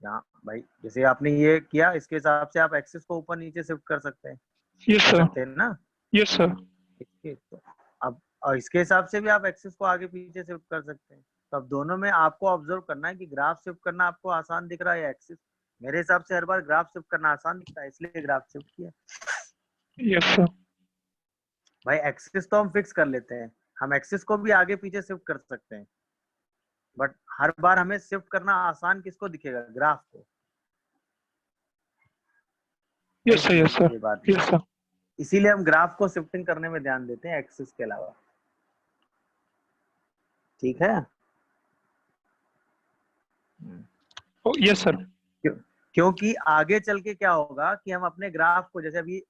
यहाँ भाई जैसे आपने ये किया, इसके हिसाब से आप एक्सिस को ऊपर नीचे शिफ्ट कर सकते हैं। यस कर सर। सकते हैं ना? Yes sir. इसके तो अब और इसके हिसाब से भी आप एक्सिस को आगे पीछे शिफ्ट कर सकते हैं। तो अब दोनों में आपको ऑब्जर्व करना है कि ग्राफ शिफ्ट करना आपको आसान दिख रहा है या एक्सिस। मेरे हिसाब से हर बार ग्राफ शिफ्ट करना आसान दिखता है, इसलिए ग्राफ शिफ्ट किया। Yes sir. भाई एक्सिस तो हम फिक्स कर लेते हैं, हम एक्सिस को भी आगे पीछे शिफ्ट कर सकते हैं, बट हर बार हमें शिफ्ट करना आसान किसको दिखेगा? ग्राफ को। Yes sir. Yes sir. ये बात यस सर। इसीलिए हम ग्राफ को शिफ्टिंग करने में ध्यान देते हैं एक्सिस के अलावा। ठीक है? Yes sir. क्योंकि आगे चल के क्या होगा कि हम अपने ग्राफ को, जैसे अभी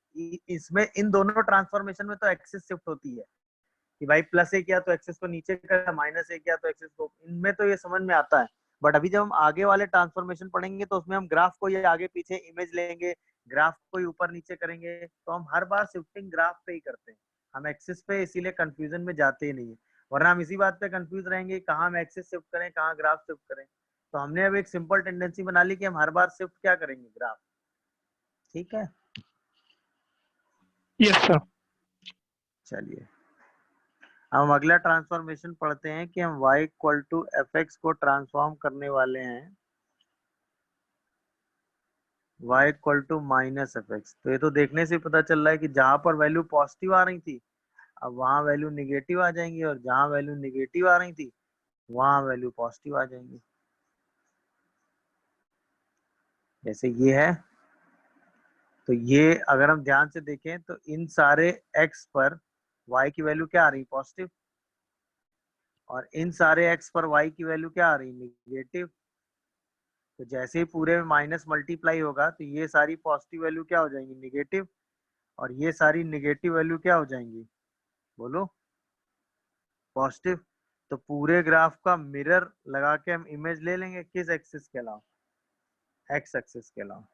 इसमें इन दोनों ट्रांसफॉर्मेशन में तो एक्सिस शिफ्ट होती है कि भाई प्लस ए किया तो एक्सिस को नीचे कर, माइनस ए किया तो एक्सिस को, इनमें तो ये समझ में आता है। बट अभी जब हम आगे वाले ट्रांसफॉर्मेशन पढ़ेंगे तो उसमें हम ग्राफ को ये आगे पीछे इमेज लेंगे, ग्राफ को ही ऊपर नीचे करेंगे, तो हम हर बार शिफ्टिंग ग्राफ पे ही करते हैं, हम एक्सिस पे इसीलिए कंफ्यूजन में जाते ही नहीं है। वरना हम इसी बात पे कंफ्यूज रहेंगे कहाँ हम एक्सिस शिफ्ट करें, कहाँ ग्राफ शिफ्ट करें। तो हमने अब एक सिंपल टेंडेंसी बना ली कि हम हर बार शिफ्ट क्या करेंगे? ग्राफ। ठीक है? Yes sir. चलिए हम अगला ट्रांसफॉर्मेशन पढ़ते हैं कि हम y equal to F x को ट्रांसफॉर्म करने वाले हैं y equal to minus f x. तो ये तो देखने से पता चल रहा है कि जहां पर वैल्यू पॉजिटिव आ रही थी अब वहां वैल्यू निगेटिव आ जाएंगी, और जहां वैल्यू निगेटिव आ रही थी वहां वैल्यू पॉजिटिव आ जाएंगी। जैसे ये है, तो ये अगर हम ध्यान से देखें तो इन सारे x पर y की वैल्यू क्या आ रही? पॉजिटिव। और इन सारे x पर y की वैल्यू क्या आ रही? निगेटिव। तो जैसे ही पूरे में माइनस मल्टीप्लाई होगा तो ये सारी पॉजिटिव वैल्यू क्या हो जाएंगी? निगेटिव। और ये सारी निगेटिव वैल्यू क्या हो जाएंगी? बोलो। पॉजिटिव। तो पूरे ग्राफ का मिरर लगा के हम इमेज ले लेंगे, किस एक्सिस के अलावा? एक्स एक्सिस के अलावा।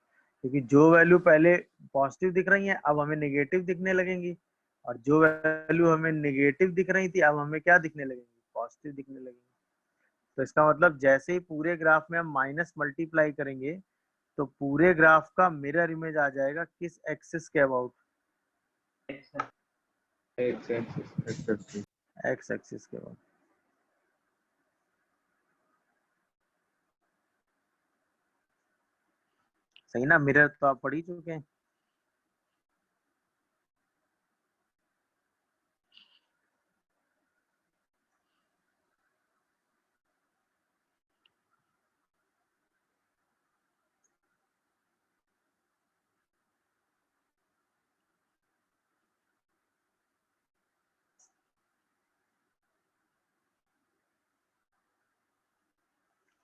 क्योंकि जो वैल्यू पहले पॉजिटिव दिख रही है अब हमें निगेटिव दिखने लगेंगी, और जो वैल्यू हमें निगेटिव दिख रही थी अब हमें क्या दिखने लगेंगी? पॉजिटिव दिखने लगेंगी। तो इसका मतलब जैसे ही पूरे ग्राफ में हम माइनस मल्टीप्लाई करेंगे तो पूरे ग्राफ का मिरर इमेज आ जाएगा किस एक्सिस के about? X axis. X axis के अबाउट। सही ना, मिरर तो आप पढ़ ही चुके हैं।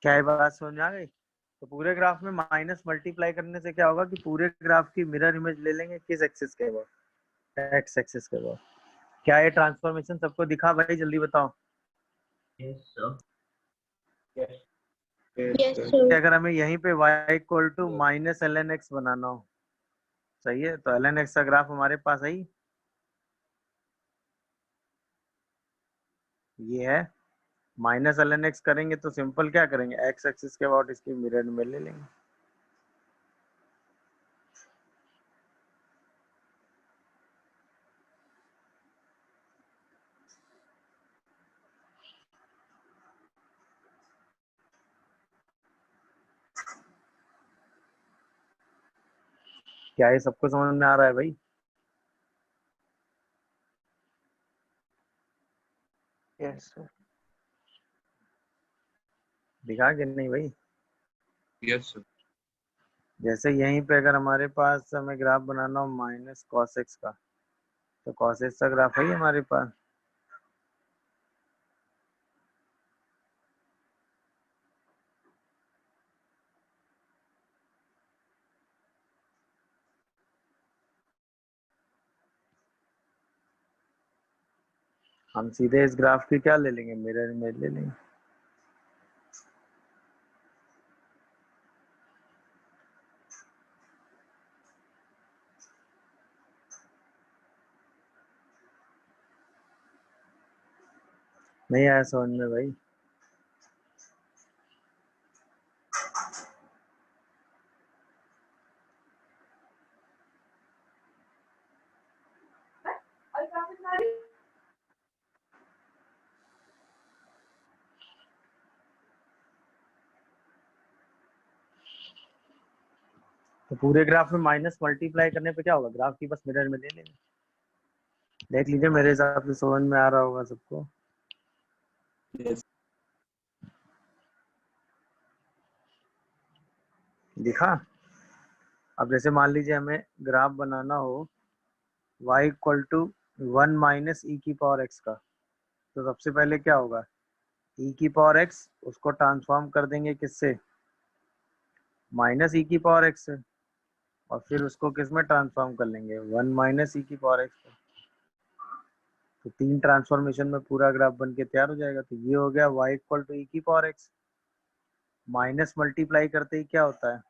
क्या ये बात समझ में आ गई? तो पूरे ग्राफ में माइनस मल्टीप्लाई करने से क्या होगा कि पूरे ग्राफ की मिरर इमेज ले लेंगे किस एक्सिस के अबाउट, एक्स एक्सिस के अबाउट। क्या ये ट्रांसफॉर्मेशन सबको दिखा भाई, जल्दी बताओ। Yes, yes sir. सर। अगर हमें यहीं पे y equal to minus L N X बनाना हो, सही है, तो एल एन एक्स का ग्राफ हमारे पास है ही, ये है। माइनस एल एन एक्स करेंगे तो सिंपल क्या करेंगे, एक्स एक्सिस के अबाउट इसकी मिरर इमेज ले लेंगे। क्या ये सबको समझ में आ रहा है भाई? Yes, sir. दिखा कि नहीं भाई? Yes sir. जैसे यहीं पे अगर हमारे पास हमें ग्राफ बनाना हो माइनस कॉस एक्स का, तो कॉस एक्स का ग्राफ है ही हमारे पास। हम सीधे इस ग्राफ की क्या ले लेंगे, मिरर इमेज ले लेंगे। नहीं आया समझ में भाई? तो पूरे ग्राफ में माइनस मल्टीप्लाई करने पे क्या होगा, ग्राफ की बस मिरर में ले लेंगे। देख लीजिए, मेरे हिसाब से समझ में आ रहा होगा सबको। Yes. दिखा? अब जैसे मान लीजिए हमें ग्राफ बनाना हो y इक्वल टू 1 माइनस ई की पावर एक्स का, तो सबसे पहले क्या होगा, e की पावर x उसको ट्रांसफॉर्म कर देंगे किससे, माइनस ई की पावर x से, और फिर उसको किस में ट्रांसफॉर्म कर लेंगे, 1 माइनस ई की पावर x। तो 3 ट्रांसफॉर्मेशन में पूरा ग्राफ बन के तैयार हो जाएगा। तो ये हो गया y इक्वल टू ई की पावर x। माइनस मल्टीप्लाई करते ही क्या होता है,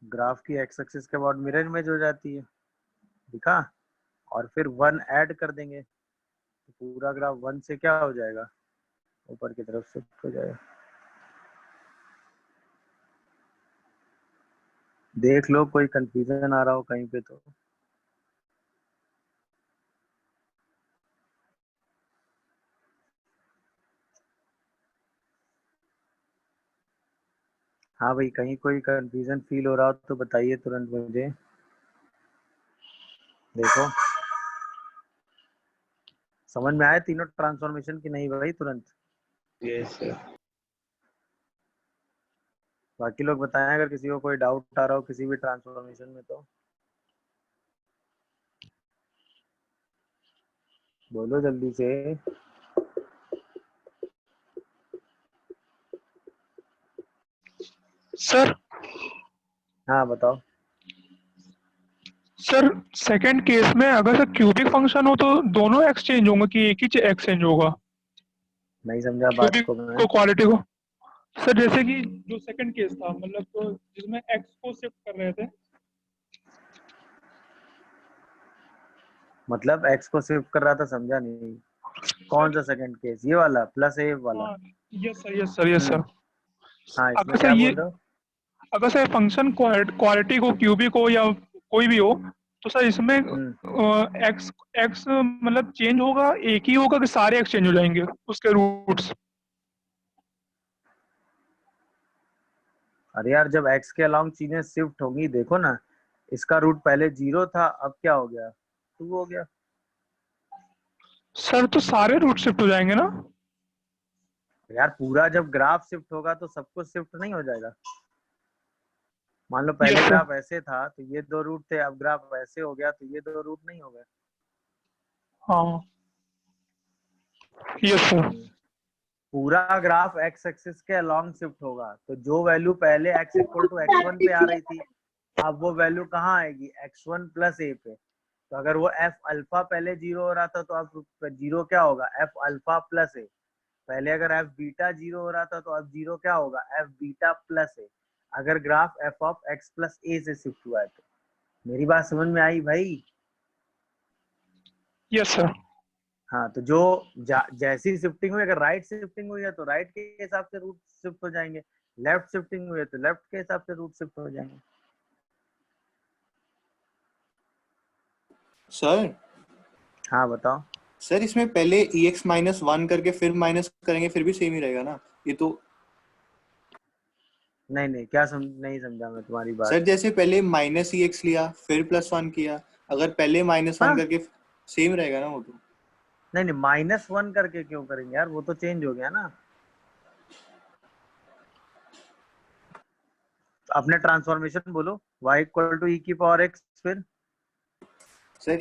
ग्राफ की एक्स एक्सिस के अबाउट मिरर इमेज हो जाती है। दिखा? और फिर 1 ऐड कर देंगे तो पूरा ग्राफ 1 से क्या हो जाएगा, ऊपर की तरफ शिफ्ट हो जाएगा। देख लो कोई कंफ्यूजन आ रहा हो कहीं पे तो। हाँ भाई, कहीं कोई कंफ्यूजन फील हो रहा हो तो बताइए तुरंत मुझे। देखो समझ में आया तीनों ट्रांसफॉर्मेशन की नहीं भाई तुरंत? Yes, sir. बाकी लोग बताएं अगर किसी को कोई डाउट आ रहा हो किसी भी ट्रांसफॉर्मेशन में तो बोलो जल्दी से। सर हाँ बताओ। सर सेकंड केस में अगर सर क्यूबिक फंक्शन हो तो दोनों एक्सचेंज होंगे कि एक ही एक्सचेंज होगा, नहीं समझा बात क्यूबिक को मैं। को क्वालिटी को? सर जैसे कि जो सेकंड केस था मतलब तो जिसमें एक्स को शिफ्ट कर रहे थे। मतलब एक्स को शिफ्ट कर रहा था, समझा नहीं। कौन सा सेकंड केस, ये वाला प्लस ए वाला? हाँ, yes sir, yes sir, yes sir. हाँ, इसमें अगर सर क्या ये बोल रहे हो? अगर सर फंक्शन क्वालिटी को क्यूबिक हो या कोई भी हो तो सर इसमें एक्स एक्स मतलब चेंज होगा, एक ही होगा कि सारे एक्सचेंज हो जाएंगे उसके रूट्स? अरे यार जब x के अलोंग चीजें शिफ्ट होंगी, देखो ना, इसका रूट पहले 0 था, अब क्या हो गया, 2 हो गया। सर तो सारे रूट शिफ्ट हो जाएंगे ना? यार पूरा जब ग्राफ शिफ्ट होगा तो सब कुछ शिफ्ट नहीं हो जाएगा? मान लो पहले यस सर। ग्राफ ऐसे था तो ये 2 रूट थे, अब ग्राफ ऐसे हो गया तो ये 2 रूट नहीं हो गए। हाँ यस सर। पूरा ग्राफ एक्स एक्सिस के अलोंग शिफ्ट होगा, तो जो वैल्यू पहले x इक्वल टू x1 पे आ रही थी, अब वो वैल्यू कहाँ आएगी, x1 प्लस a पे। तो अगर वो f अल्फा पहले 0 हो रहा था तो अब 0 क्या होगा, f अल्फा प्लस a। पहले अगर f बीटा 0 हो रहा था तो अब 0 क्या होगा, f बीटा प्लस a। अगर graph f of x plus a से शिफ्ट हुआ है तो। मेरी बात समझ में आई भाई? Yes sir. हाँ, तो जो जैसी शिफ्टिंग हुई, अगर राइट शिफ्टिंग हुई है तो राइट के हिसाब से रूट शिफ्ट हो जाएंगे, लेफ्ट शिफ्टिंग हुई है तो लेफ्ट के हिसाब से रूट शिफ्ट हो जाएंगे। सर हाँ बताओ। सर इसमें पहले ex माइनस 1 करके फिर माइनस करेंगे फिर भी सेम ही रहेगा ना? ये तो नहीं नहीं, क्या नहीं समझा मैं तुम्हारी बात। सर जैसे पहले माइनस ex लिया फिर प्लस 1 किया, अगर पहले माइनस 1 हाँ, करके सेम रहेगा ना वो तो? नहीं नहीं, -1 करके क्यों करेंगे यार, वो तो चेंज हो गया ना। अपने ट्रांसफॉर्मेशन बोलो, y इक्वल टू e की पावर x, फिर सर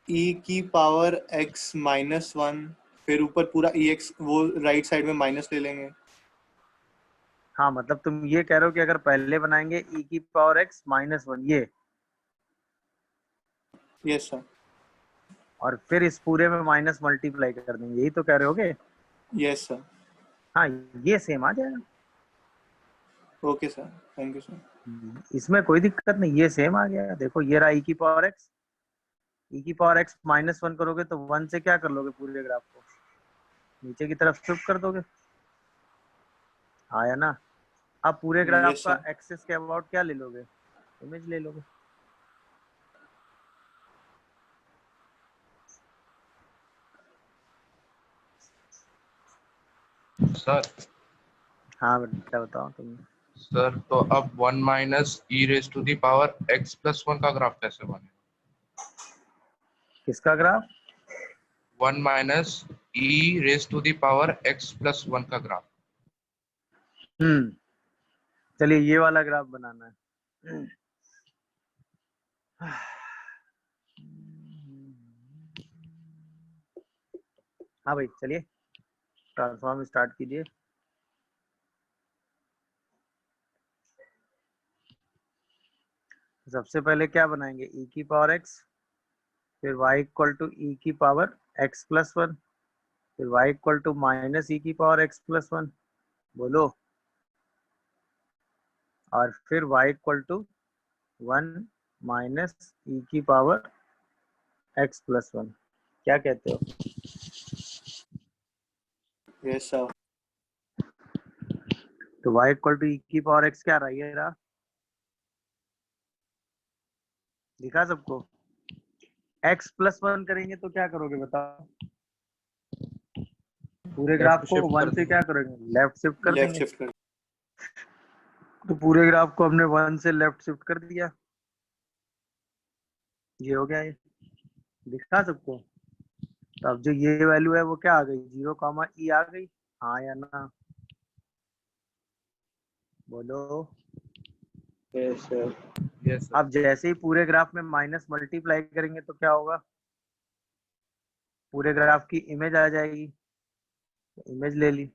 e की पावर x माइनस 1, फिर ऊपर पूरा ex वो राइट साइड में माइनस ले लेंगे। हाँ मतलब तुम ये कह रहे हो कि अगर पहले बनाएंगे e की पावर x -1 ये, यस सर। और फिर इस पूरे में माइनस मल्टीप्लाई कर देंगे, यही तो कह रहे होगे? Yes sir. हाँ, ये सेम आ जाएगा। Okay sir, thank you sir. इसमें कोई दिक्कत नहीं, ये सेम आ गया। देखो ये रहा e की पावर x, e की पावर x -1 करोगे तो 1 से क्या कर लोगे, पूरे ग्राफ को नीचे की तरफ शिफ्ट कर दोगे, आया ना। अब पूरे ग्राफ यस का सर। एक्सिस के अबाउट क्या ले लोगे, इमेज ले लोगे। सर हाँ बेटा बताओ तुम। सर तो अब 1 minus e raise to the power x plus 1 का ग्राफ कैसे बनेगा? किसका graph? 1 minus e raise to the power x plus 1 का ग्राफ। चलिए ये वाला ग्राफ बनाना है। हाँ भाई चलिए ट्रांसफॉर्म स्टार्ट कीजिए। सबसे पहले क्या बनाएंगे, e की पावर x, फिर y इक्वल टू e की पावर x प्लस 1, फिर y equal to minus e की पावर x प्लस 1, बोलो, और फिर y equal to 1 minus e की पावर x प्लस 1। क्या कहते हो? Yes sir. तो y इक्वल टू e की पावर x क्या रहा, ये रहा, दिखा सबको? x प्लस 1 करेंगे तो क्या करोगे बताओ, पूरे ग्राफ को 1 से क्या करेंगे, लेफ्ट शिफ्ट कर लेफ्ट देंगे। शिफ्ट कर। तो पूरे ग्राफ को हमने 1 से लेफ्ट शिफ्ट कर दिया, ये हो गया, ये दिखा सबको? तो अब जो ये वैल्यू है वो क्या आ गई, 0 कामा e आ गई, हाँ या ना, बोलो। Yes sir. यस अब जैसे ही पूरे ग्राफ में माइनस मल्टीप्लाई करेंगे तो क्या होगा, पूरे ग्राफ की इमेज आ जाएगी, इमेज ले ली।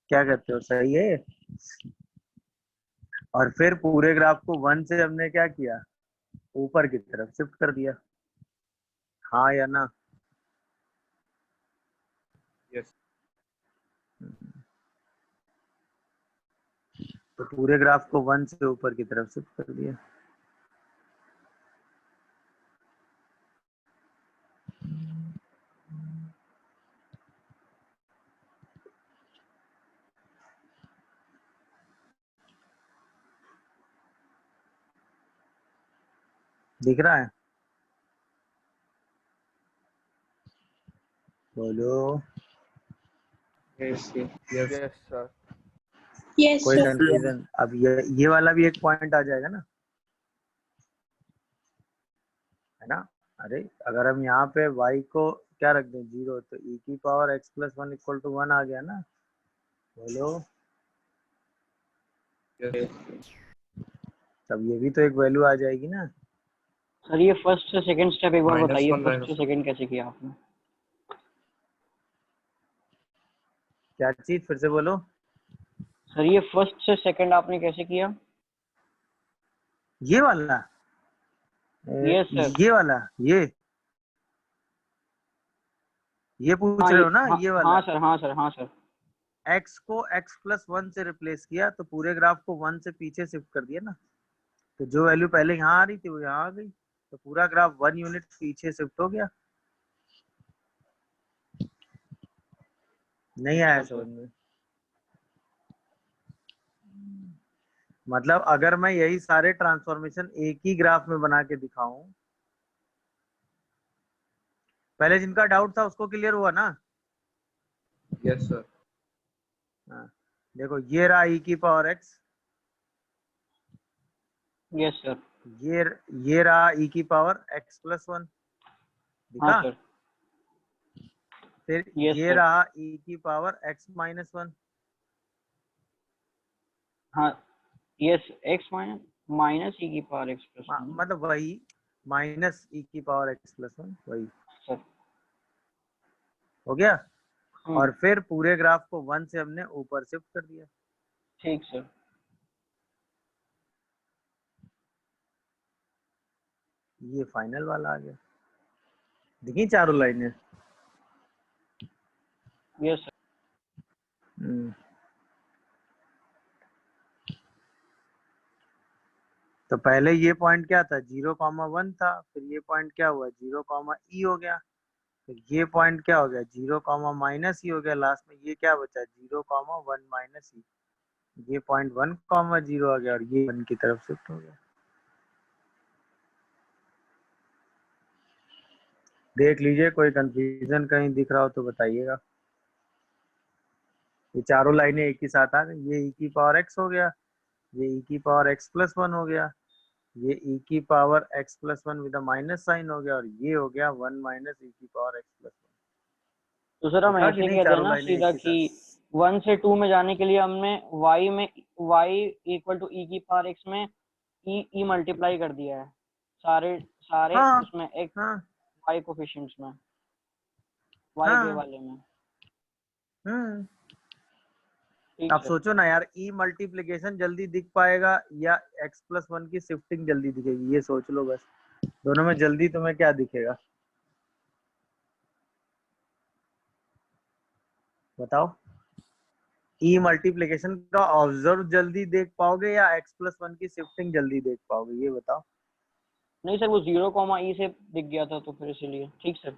क्या कहते हो, सही है? और फिर पूरे ग्राफ को 1 से हमने क्या किया, ऊपर की तरफ शिफ्ट कर दिया, हाँ या ना। यस। तो पूरे ग्राफ को 1 से ऊपर की तरफ शिफ्ट कर दिया। दिख रहा है, बोलो। Yes yes sir. यस कोई सर। कंफ्यूजन? अब ये वाला भी एक पॉइंट आ जाएगा ना, है ना? अरे अगर हम यहाँ पे y को क्या रख दें 0, तो e की power x plus 1 equal to 1 आ गया ना। बोलो, तब ये भी तो एक वैल्यू आ जाएगी ना। सर ये फर्स्ट से सेकंड स्टेप एक बार -1 बताइए, फर्स्ट से माइनस सेकंड कैसे किया आपने? क्या चीज, फिर से बोलो। सर ये फर्स्ट से सेकंड आपने कैसे किया? ये वाला यस सर। ये वाला ये पूछ हाँ रहे हो ना, हाँ ये हाँ वाला। सर, हाँ सर, हाँ सर। x को x प्लस 1 से रिप्लेस किया, तो पूरे ग्राफ को 1 से पीछे शिफ्ट कर दिया ना। तो जो वैल्यू पहले यहाँ आ रही थी वो यहाँ आ गई, तो पूरा ग्राफ 1 यूनिट पीछे शिफ्ट हो गया। नहीं आया समझ में? मतलब अगर मैं यही सारे ट्रांसफॉर्मेशन एक ही ग्राफ में बना के दिखाऊं, पहले जिनका डाउट था उसको क्लियर हुआ ना? Yes sir. हाँ, देखो ये रहा e की पावर x, यस सर। ये रहा e की पावर x प्लस 1, हाँ दिखा? सर। फिर यस ये सर। रहा e की पावर x माइनस 1, हाँ यस, एक्स माइनस ई की पावर एक्स प्लस 1 मतलब वही माइनस e की पावर x प्लस 1, वही सर। हो गया। और फिर पूरे ग्राफ को 1 से हमने ऊपर शिफ्ट कर दिया। ठीक सर। ये फाइनल वाला आ गया, दिखी चारों लाइनें? Yes sir. तो पहले ये पॉइंट क्या था, 0,1 था, फिर ये पॉइंट क्या हुआ 0, e हो गया, फिर ये पॉइंट क्या हो गया 0, माइनस e हो गया, लास्ट में ये क्या बचा 0,1 माइनस e। ये पॉइंट 1,0 आ गया और ये 1 की तरफ शिफ्ट हो गया। देख लीजिए, कोई कंफ्यूजन कहीं दिख रहा हो तो बताइएगा। ये चारों लाइनें एक ही साथ आ गई, ये e की पावर x हो गया, ये e की पावर x प्लस 1 हो गया, ये e की power x plus 1 with minus sign हो गया, और ये हो गया 1 माइनस e की पावर x प्लस 1। तो सर हम देखा कि ऐसे नहीं कहते हैं चारों ना लाइनें एक सीधा ही कि साथ? 1 से 2 में जाने के लिए हमने y इक्वल टू ई की पावर x में ई मल्टीप्लाई कर दिया है सारे सारे हाँ उसमें x हाँ y कोफिशिएंट्स में, y के हाँ। वाले में। ठीक आप सर। सोचो ना यार, ई मल्टीप्लिकेशन जल्दी दिख पाएगा या x प्लस 1 की शिफ्टिंग जल्दी दिखेगी, ये सोच लो बस। दोनों में जल्दी तुम्हें क्या दिखेगा, बताओ? ई मल्टीप्लिकेशन का ऑब्जर्व जल्दी देख पाओगे या x प्लस 1 की शिफ्टिंग जल्दी देख पाओगे, ये बताओ? नहीं सर, वो 0, e से दिख गया था तो फिर इसीलिए। ठीक सर।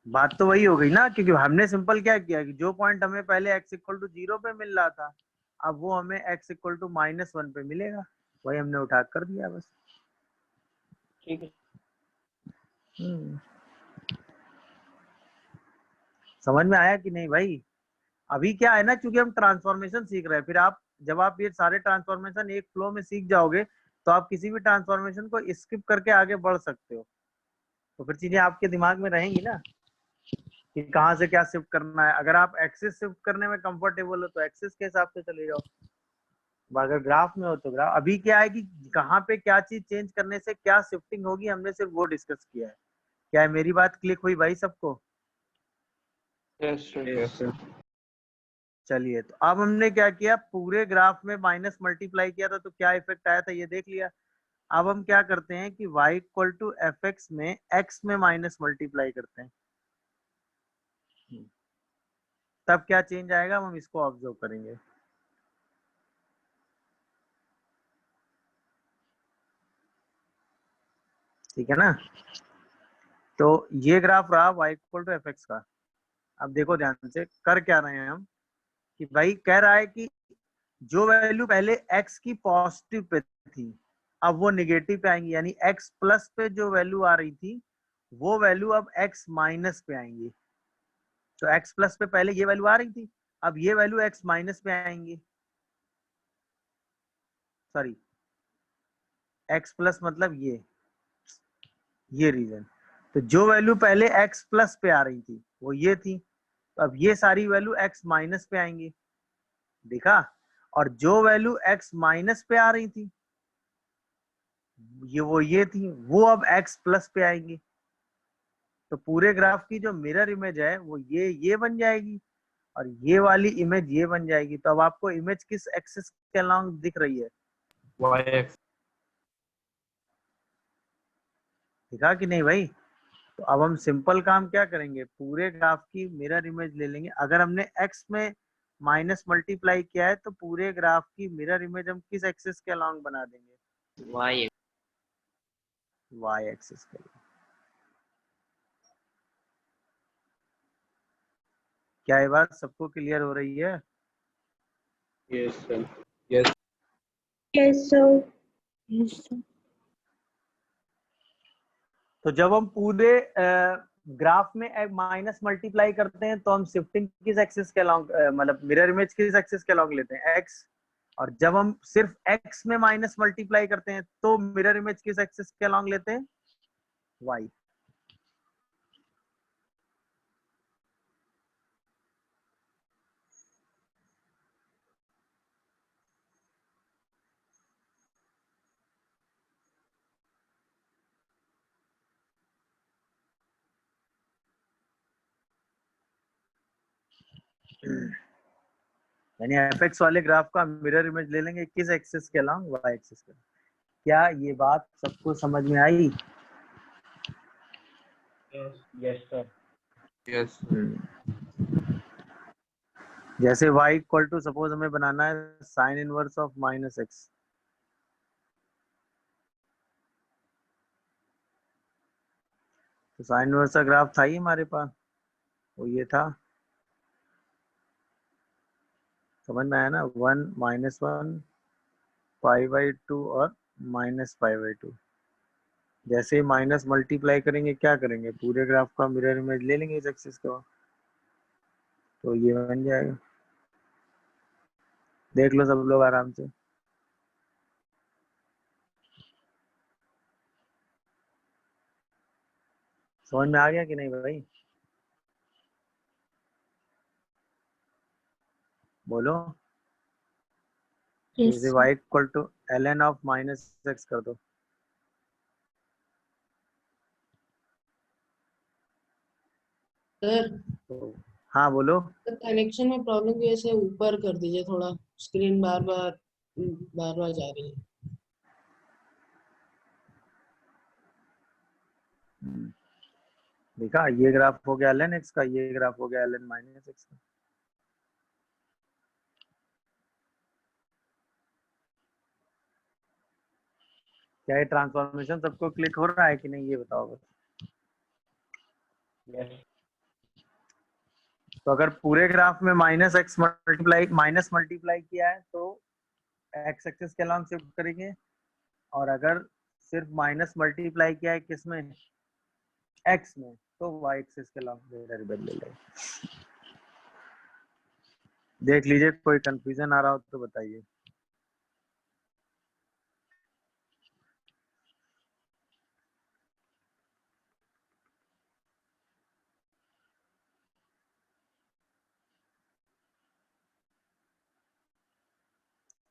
बात तो वही हो गई ना, क्योंकि हमने सिंपल क्या किया कि जो पॉइंट हमें पहले x इक्वल टू 0 पे मिल रहा था, अब वो हमें x इक्वल टू माइनस 1 पे मिलेगा, वही हमने उठा कर दिया बस। ठीक है। समझ में आया कि नहीं भाई? अभी क्या है ना, क्योंकि हम ट्रांसफॉर्मेशन सीख रहे हैं, फिर आप जब आप ये सारे ट्रांसफॉर्मेशन एक फ्लो में सीख जाओगे तो आप किसी भी ट्रांसफॉर्मेशन को स्किप करके आगे बढ़ सकते हो, तो फिर चीजें आपके दिमाग में रहेंगी ना कि कहाँ से क्या शिफ्ट करना है। अगर आप एक्सिस शिफ्ट करने में कंफर्टेबल हो तो एक्सिस के हिसाब से चले जाओ, अगर ग्राफ में हो तो ग्राफ। अभी क्या है कि कहाँ पे क्या चीज चेंज करने से क्या शिफ्टिंग होगी, हमने सिर्फ वो डिस्कस किया है। क्या है, मेरी बात क्लिक हुई भाई सबको? Yes sir. चलिए, तो अब हमने क्या किया, पूरे ग्राफ में माइनस मल्टीप्लाई किया था तो क्या इफेक्ट आया था ये देख लिया। अब हम क्या करते हैं कि y equal to F X में x में माइनस मल्टीप्लाई करते हैं, तब क्या चेंज आएगा हम इसको ऑब्जर्व करेंगे। ठीक है ना? तो ये ग्राफ रहा y equal to F x का। अब देखो ध्यान से, कर क्या रहे हैं हम कि भाई कह रहा है कि जो वैल्यू पहले x की पॉजिटिव पे थी अब वो निगेटिव पे आएंगी, यानी x प्लस पे जो वैल्यू आ रही थी वो वैल्यू अब x माइनस पे आएंगी। तो x प्लस पे पहले ये वैल्यू आ रही थी, अब ये वैल्यू x माइनस पे आएंगी। सॉरी x प्लस मतलब ये रीजन। तो जो वैल्यू पहले x प्लस पे आ रही थी वो ये थी, तो अब ये सारी वैल्यू x माइनस पे आएंगी, देखा। और जो वैल्यू x माइनस पे आ रही थी ये थी, वो अब x प्लस पे आएंगी। तो पूरे ग्राफ की जो मिरर इमेज है वो ये बन जाएगी, और ये वाली इमेज ये बन जाएगी। तो अब आपको इमेज किस एक्सिस के अलोंग दिख रही है? y x. दिखा कि नहीं भाई? तो अब हम सिंपल काम क्या करेंगे, पूरे ग्राफ की मिरर इमेज ले लेंगे। अगर हमने x में माइनस मल्टीप्लाई किया है तो पूरे ग्राफ की मिरर इमेज हम किस एक्सिस के अलोंग बना देंगे? y एक्सिस के लिए। क्या ये बात सबको क्लियर हो रही है? Yes sir. Yes. Yes, sir. Yes, sir. तो जब हम पूरे ग्राफ में माइनस मल्टीप्लाई करते हैं तो हम शिफ्टिंग किस एक्सिस के अलोंग, मतलब मिरर इमेज किस एक्सिस के अलोंग लेते हैं? x। और जब हम सिर्फ x में माइनस मल्टीप्लाई करते हैं तो मिरर इमेज किस एक्सिस के अलोंग लेते हैं? y। यानी fx वाले ग्राफ का मिरर इमेज ले लेंगे किस एक्सिस के अलोंग? y एक्सिस के। क्या ये बात सबको समझ में आई? Yes sir. यस। जैसे y इक्वल टू सपोज हमें बनाना है sine inverse of minus X, तो साइन इनवर्स का ग्राफ था ही हमारे पास, वो ये था। समझ में आया ना? 1 -1 π/2 और -π/2। जैसे माइनस मल्टीप्लाई करेंगे क्या करेंगे, पूरे ग्राफ का मिरर इमेज ले लेंगे इस एक्सिस का, तो ये बन जाएगा। देख लो सब लोग आराम से। समझ में आ गया कि नहीं भाई? बोलो। Yes, जैसे sir. y equal to ln of minus X कर दो। सर तो हाँ बोलो। कनेक्शन में प्रॉब्लम की वजह से ऊपर कर दीजिए थोड़ा, स्क्रीन बार बार जा रही है। देखा, ये ग्राफ हो गया ln x का, ये ग्राफ हो गया ln माइनस एक्स का। क्या ये ट्रांसफॉर्मेशन सबको क्लिक हो रहा है कि नहीं, ये बताओ बस। यस। तो अगर पूरे ग्राफ में माइनस मल्टीप्लाई किया है तो x एक्सिस के अलोंग शिफ्ट करेंगे, और अगर सिर्फ माइनस मल्टीप्लाई किया है किसमें, x में, तो y एक्सिस के अलोंग मिरर इमेज ले लेंगे। देख लीजिए, कोई कंफ्यूजन आ रहा हो तो बताइए।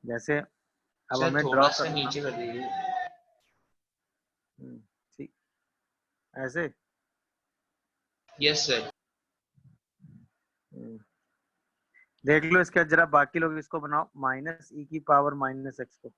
जैसे अब हमें ड्रॉ थोड़ा सा करना, नीचे कर दीजिए। ठीक, ऐसे। Yes sir. देख लो इसके जरा, बाकी लोग इसको बनाओ माइनस ई की पावर माइनस एक्स को।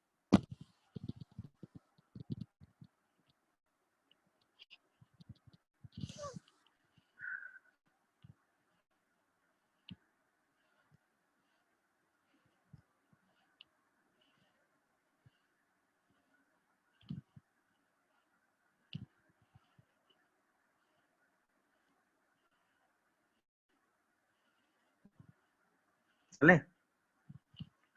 चले?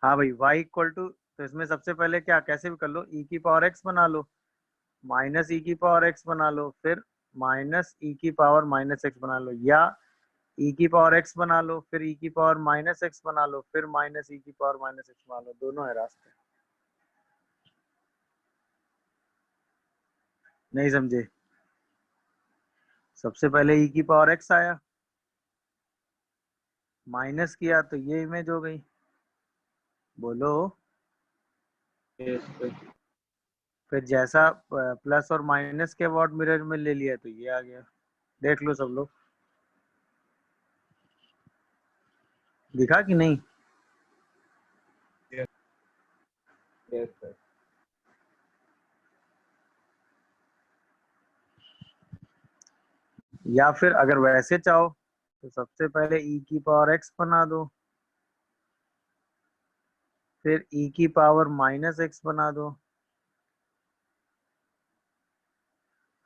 हाँ भाई, y इक्वल टू, तो इसमें सबसे पहले क्या, कैसे भी कर लो, e की पावर x बना लो, माइनस ई की पावर x बना लो, फिर माइनस ई की पावर माइनस एक्स बना लो, या e की पावर x बना लो, फिर e की पावर माइनस एक्स बना लो, फिर माइनस ई की पावर माइनस एक्स बना लो। दोनों है रास्ते। नहीं समझे? सबसे पहले ई की पावर एक्स आया, माइनस किया तो ये इमेज हो गई। बोलो। Yes, sir. फिर जैसा प्लस और माइनस के अबाउट मिरर में ले लिया तो ये आ गया। देख लो सब लोग, दिखा कि नहीं? Yes, yes, sir. या फिर अगर वैसे चाहो तो सबसे पहले ई की पावर एक्स बना दो, फिर ई की पावर माइनस एक्स बना दो,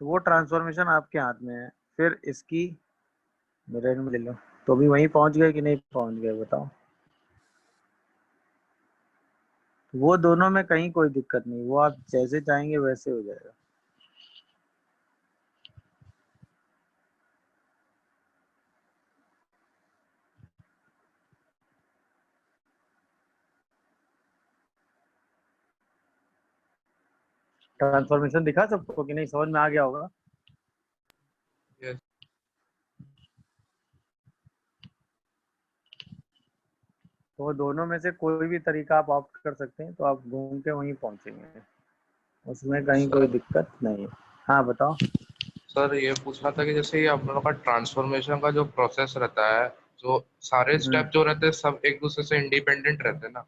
तो वो ट्रांसफॉर्मेशन आपके हाथ में है। फिर इसकी मिरर में ले लो, तो भी वहीं पहुंच गए कि नहीं पहुंच गए बताओ? वो दोनों में कहीं कोई दिक्कत नहीं, वो आप जैसे चाहेंगे वैसे हो जाएगा। ट्रांसफॉर्मेशन दिखा सबको कि नहीं, समझ में आ गया होगा? Yes. तो दोनों में से कोई भी तरीका आप ऑप्ट कर सकते हैं, तो आप घूम के वहीं पहुंचेंगे, उसमें कहीं कोई सर दिक्कत नहीं है। हाँ बताओ। सर ये पूछना था कि जैसे ये आप लोगों का ट्रांसफॉर्मेशन का जो प्रोसेस रहता है, जो सारे स्टेप जो रहते हैं सब एक दूसरे से इंडिपेंडेंट रहते हैं ना?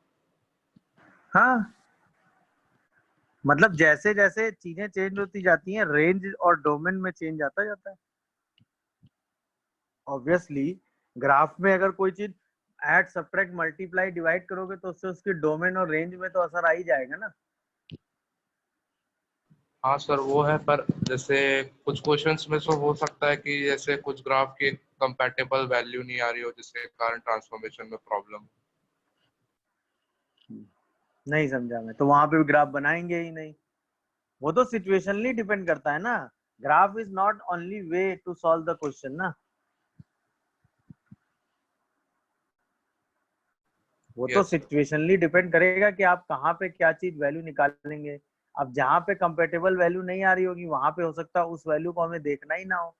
हाँ, मतलब जैसे जैसे चीजें चेंज होती जाती हैं, रेंज और डोमेन में चेंज आता जाता है। ऑब्वियसली ग्राफ में अगर कोई चीज ऐड सब्ट्रैक्ट मल्टीप्लाई डिवाइड करोगे तो उससे उसकी डोमेन और रेंज में तो असर आ ही जाएगा ना। हाँ सर वो है, पर जैसे कुछ क्वेश्चंस में तो हो सकता है कि जैसे कुछ ग्राफ की कंपैटिबल वैल्यू नहीं आ रही हो, जिसके कारण ट्रांसफॉर्मेशन में प्रॉब्लम। नहीं समझा मैं, तो वहां पे भी ग्राफ बनाएंगे ही नहीं। वो तो सिचुएशनली डिपेंड करता है ना। Graph is not only way to solve the question ना, वो तो यस सर। सिचुएशनली डिपेंड करेगा कि आप कहाँ पे क्या चीज वैल्यू निकालेंगे। अब जहाँ पे कंपेटेबल वैल्यू नहीं आ रही होगी वहां पे हो सकता है उस वैल्यू को हमें देखना ही ना हो,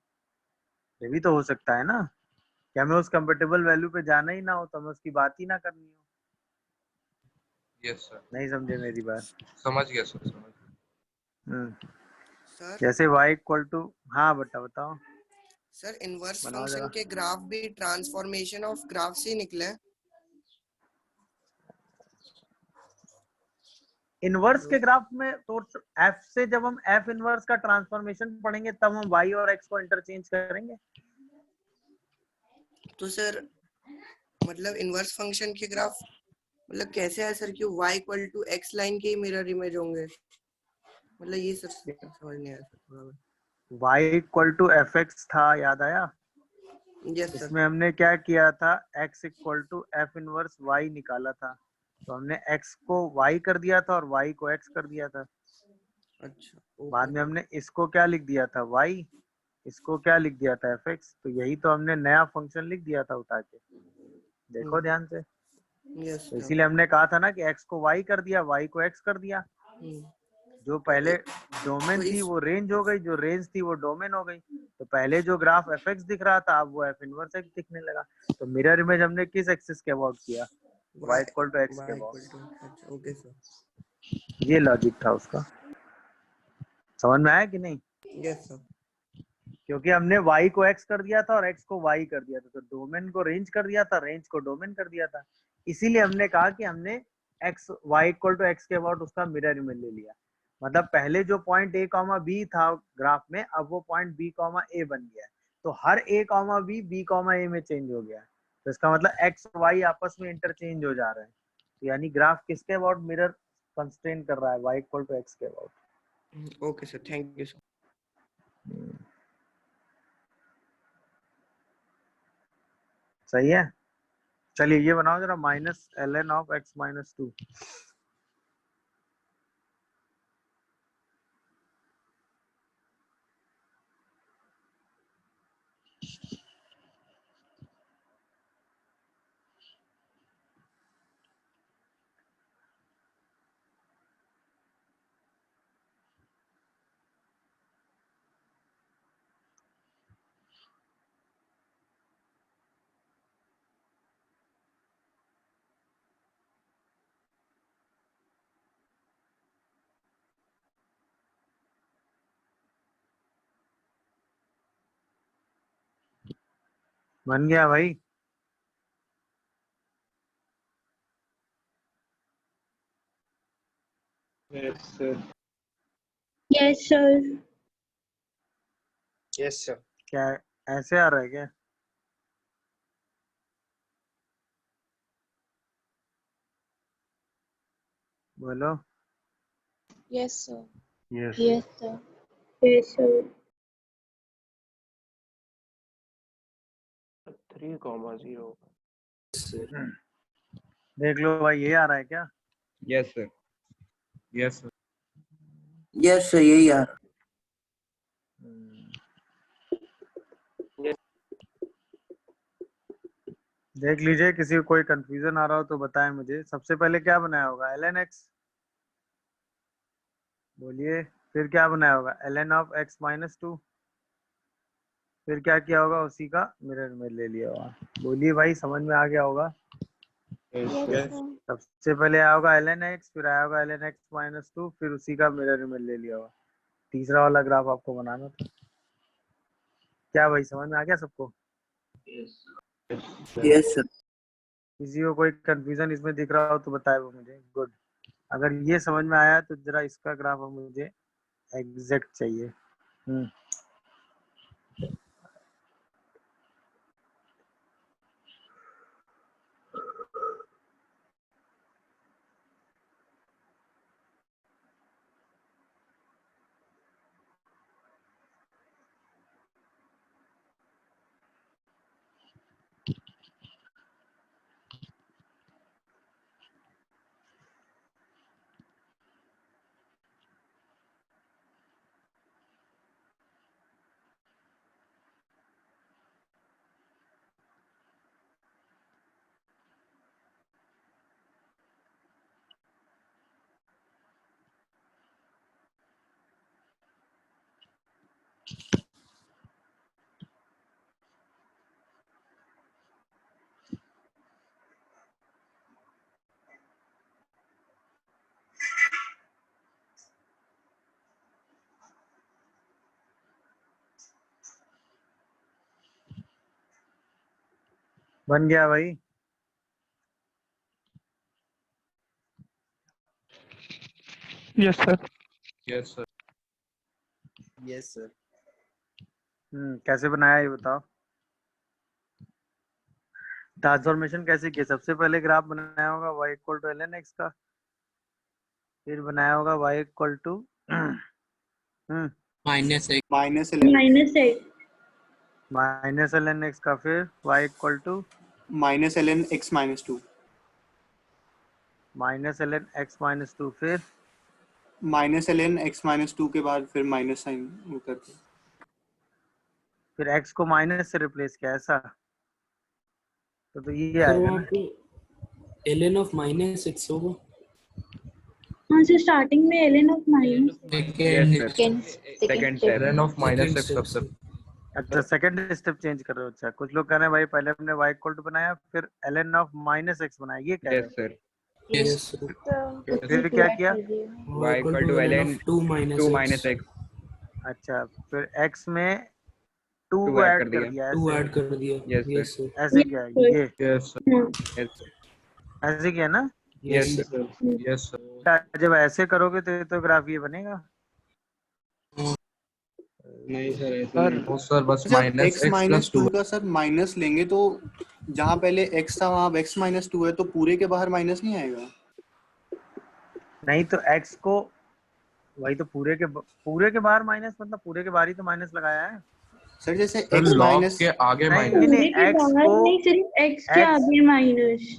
ये भी तो हो सकता है ना, कि हमें उस कंपेटेबल वैल्यू पे जाना ही ना हो, तो हमें उसकी बात ही ना करनी हो। Yes sir. नहीं समझे मेरी बात? समझ गया सर, समझ गया। हम्म। सर जैसे y इक्वल टू, हाँ बेटा बताओ, सर इनवर्स बनाओ फंक्शन जरा। के ग्राफ भी ट्रांसफॉर्मेशन ऑफ ग्राफ से निकले हैं। इनवर्स हेलो के ग्राफ में तो f से जब हम f इनवर्स का ट्रांसफॉर्मेशन पढ़ेंगे तब हम y और x को इंटरचेंज करेंगे। तो सर मतलब इनवर्स फंक्शन के ग्राफ मतलब कैसे है सर, क्यों y equal to x line के ही मिरर इमेज होंगे? मतलब ये सर समझ नहीं आया सर थोड़ा। y equal to F X था, याद आया? Yes sir. इसमें हमने क्या किया था, x equal to F inverse y निकाला था, तो हमने x को y कर दिया था और y को x कर दिया था। अच्छा बाद ओके में हमने इसको क्या लिख दिया था, y, इसको क्या लिख दिया था, एफ एक्स। तो यही तो हमने नया फंक्शन लिख दिया था उठा के, देखो ध्यान से। यस तो सर। इसीलिए हमने कहा था ना कि x को y कर दिया, y को x कर दिया। जो तो पहले डोमेन थी इस वो रेंज हो गई, जो रेंज थी वो डोमेन हो गई। तो पहले जो ग्राफ एफ एक्स दिख रहा था अब वो एफ इनवर्स एक्स दिखने लगा। तो मिरर इमेज हमने किस एक्सिस के अबाउट किया, y इक्वल टू एक्स के y इक्वल अबाउट। टू अच्छा ओके सर। ये लॉजिक था उसका, समझ में आया कि नहीं? Yes sir. क्योंकि हमने y को x कर दिया था और x को y कर दिया था, तो डोमेन को रेंज कर दिया था, रेंज को डोमेन कर दिया था। इसीलिए हमने कहा कि हमने x y equal to X के अबाउट उसका मिरर इमेज ले लिया। मतलब पहले जो पॉइंट a कॉमा b था ग्राफ में, अब वो पॉइंट b कॉमा a बन गया है। तो हर a comma b b comma a में चेंज हो गया है। तो इसका मतलब x और y आपस में इंटरचेंज हो जा रहे हैं। तो यानी ग्राफ किसके अबाउट मिरर कंस्ट्रेन कर रहा है, y इक्वल टू एक्स के about. Okay sir, thank you sir. सही है। चलिए ये बनाओ जरा, minus ln of x minus 2। बन गया भाई। Yes sir. Yes sir. Yes sir. क्या ऐसे आ रहा है क्या? बोलो। Yes sir. Yes yes sir. Yes sir. 3,0। देख लो भाई, ये आ रहा है क्या? Yes sir. Yes sir. Yes sir, यही यार। देख लीजिए, किसी को कोई कंफ्यूजन आ रहा हो तो बताएं मुझे। सबसे पहले क्या बनाया होगा? ln x। बोलिए। फिर क्या बनाया होगा? ln of x minus 2। फिर क्या किया होगा? उसी का मिरर में ले लिया होगा। बोलिए भाई, समझ में आ गया होगा? Yes sir. सबसे पहले आया होगा ln x, फिर आया होगा ln x माइनस 2, फिर उसी का मिरर में ले लिया होगा। तीसरा वाला ग्राफ आपको बनाना था। क्या भाई, समझ में आ गया सबको? Yes sir. किसी को कोई कंफ्यूजन इसमें दिख रहा हो तो बताए वो मुझे। गुड। अगर ये समझ में आया तो जरा इसका ग्राफ अब मुझे एग्जैक्ट चाहिए। बन गया भाई। Yes sir. Yes sir. Yes sir. कैसे बनाया ये बताओ। ट्रांसफॉर्मेशन कैसे किया? सबसे पहले ग्राफ बनाया होगा y equal to ln x का। फिर बनाया होगा y इक्वल टू माइनस एक minus 11 minus 8। Minus ln x का। फिर y equal to minus ln x minus 2 minus ln x minus 2। फिर माइनस ln x माइनस 2 के बाद फिर माइनस साइन वो करके फिर x को माइनस से रिप्लेस किया, ऐसा? तो ये सर आएगा वहाँ ना। पे ln ऑफ माइनस 6 होगा। हाँ सर, स्टार्टिंग में ln of minus second step. ln of minus 6 सबसे। अच्छा, सेकंड स्टेप चेंज कर रहे हो। अच्छा, कुछ लोग कह रहे हैं भाई पहले हमने y इक्वल टू बनाया, फिर ln ऑफ माइनस x बनाया, ये कह रहे यस हो? सर। Yes sir. फिर क्या किया? y equal to ln 2 minus x। अच्छा, फिर x में 2 2 ऐड ऐड कर दिया, 2 ऐसे? ऐड कर दिया। Yes sir. Yes sir. ऐसे क्या है ये? Yes sir. यस ऐसे क्या ना? Yes yes sir. Yes sir. जब ऐसे करोगे तो ये तो ग्राफ ये बनेगा। नहीं सर, ऐसे सर नहीं। वो सर बस जब minus x x minus plus 2 2 का सर माइनस लेंगे तो जहाँ पहले x था वहाँ अब x माइनस 2 है, तो पूरे के बाहर माइनस नहीं आएगा? नहीं तो x को, वही तो पूरे के बाहर माइनस, मतलब पूरे के बाहर ही तो माइनस लगाया है। सर जैसे सर x लॉग माइनस के आगे नहीं माइनस। नहीं, पूरे के x बाहर को नहीं, सिर्फ x के x आगे माइनस।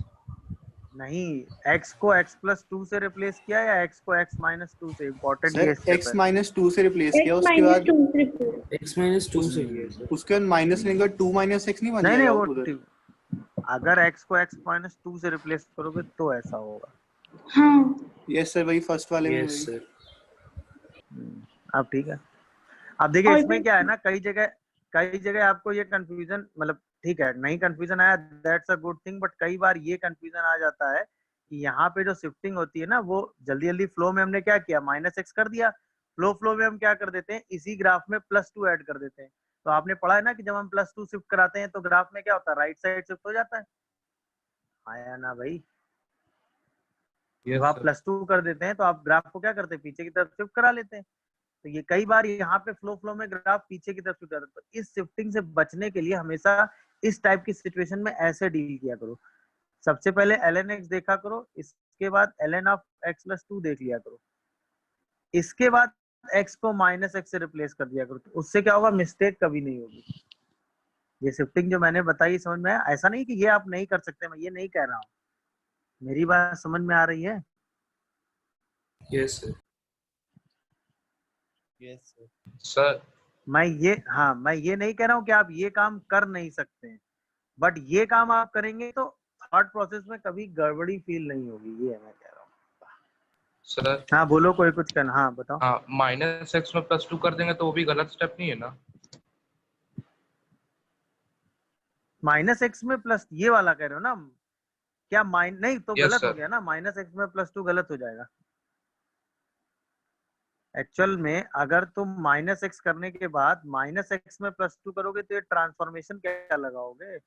नहीं, x को x प्लस 2 से रिप्लेस किया या x को x माइनस 2 से? इम्पोर्टेंट सर ये स्टेप x है। माइनस 2 से रिप्लेस x किया, उसके माइनस बाद 2 से। x माइनस 2 से ही है सर। उसके बाद माइनस लेंगे 2 माइनस x नहीं बन नहीं जाएगा वो उधर? ठीक। अगर x को x माइनस 2 से रिप्लेस करोगे तो ऐसा होगा। हाँ यस सर, वही फर्स्ट वाले में यस वही। सर। अब ठीक है। अब देखिए और इसमें फिर क्या है ना, कई जगह आपको ये कंफ्यूजन, मतलब ठीक है, नहीं कंफ्यूजन आया, that's a good thing. But कई बार ये कंफ्यूजन आ जाता है कि यहाँ पे जो शिफ्टिंग होती है ना, वो जल्दी जल्दी फ्लो में हमने क्या किया, माइनस एक्स कर दिया। फ्लो में हम क्या कर देते हैं, इसी ग्राफ में प्लस 2 ऐड कर देते हैं। तो आपने पढ़ा है ना कि जब हम +2 शिफ्ट कराते हैं तो ग्राफ में क्या होता है, राइट साइड शिफ्ट हो जाता है। आया ना भाई? जब आप +2 कर देते हैं तो आप ग्राफ को क्या करते हैं, पीछे की तरफ शिफ्ट करा लेते हैं। तो ये कई बार यहाँ पे फ्लो में ग्राफ पीछे की तरफ शिफ्ट जाता है। तो इस शिफ्टिंग से बचने के लिए हमेशा इस टाइप की सिचुएशन में ऐसे डील किया करो। सबसे पहले ln x देखा करो, इसके बाद ln ऑफ x + 2 देख लिया करो, इसके बाद x को -x से रिप्लेस कर दिया करो। तो उससे क्या होगा, मिस्टेक कभी नहीं होगी। ये शिफ्टिंग जो मैंने बताई समझ में आया? ऐसा नहीं कि ये आप नहीं कर सकते, मैं ये नहीं कह रहा हूँ। मेरी बात समझ में आ रही है? Yes sir. यस सर मैं ये नहीं कह रहा हूँ कि आप ये काम कर नहीं सकते हैं, बट ये काम आप करेंगे तो थॉट प्रोसेस में कभी गड़बड़ी फील नहीं होगी, ये मैं कह रहा हूँ। सर हाँ बोलो, कोई कुछ कहना? हाँ बताओ। हाँ, -x में +2 कर देंगे तो वो भी गलत स्टेप नहीं है ना? -x में प्लस ये वाला कह रहे हो ना क्या? नहीं तो Yes, गलत हो sir. गया ना, -x में +2 गलत हो जाएगा। एक्चुअल में अगर तुम -x करने के बाद -x में +2 करोगे तो ये ट्रांसफॉर्मेशन क्या लगाओगे?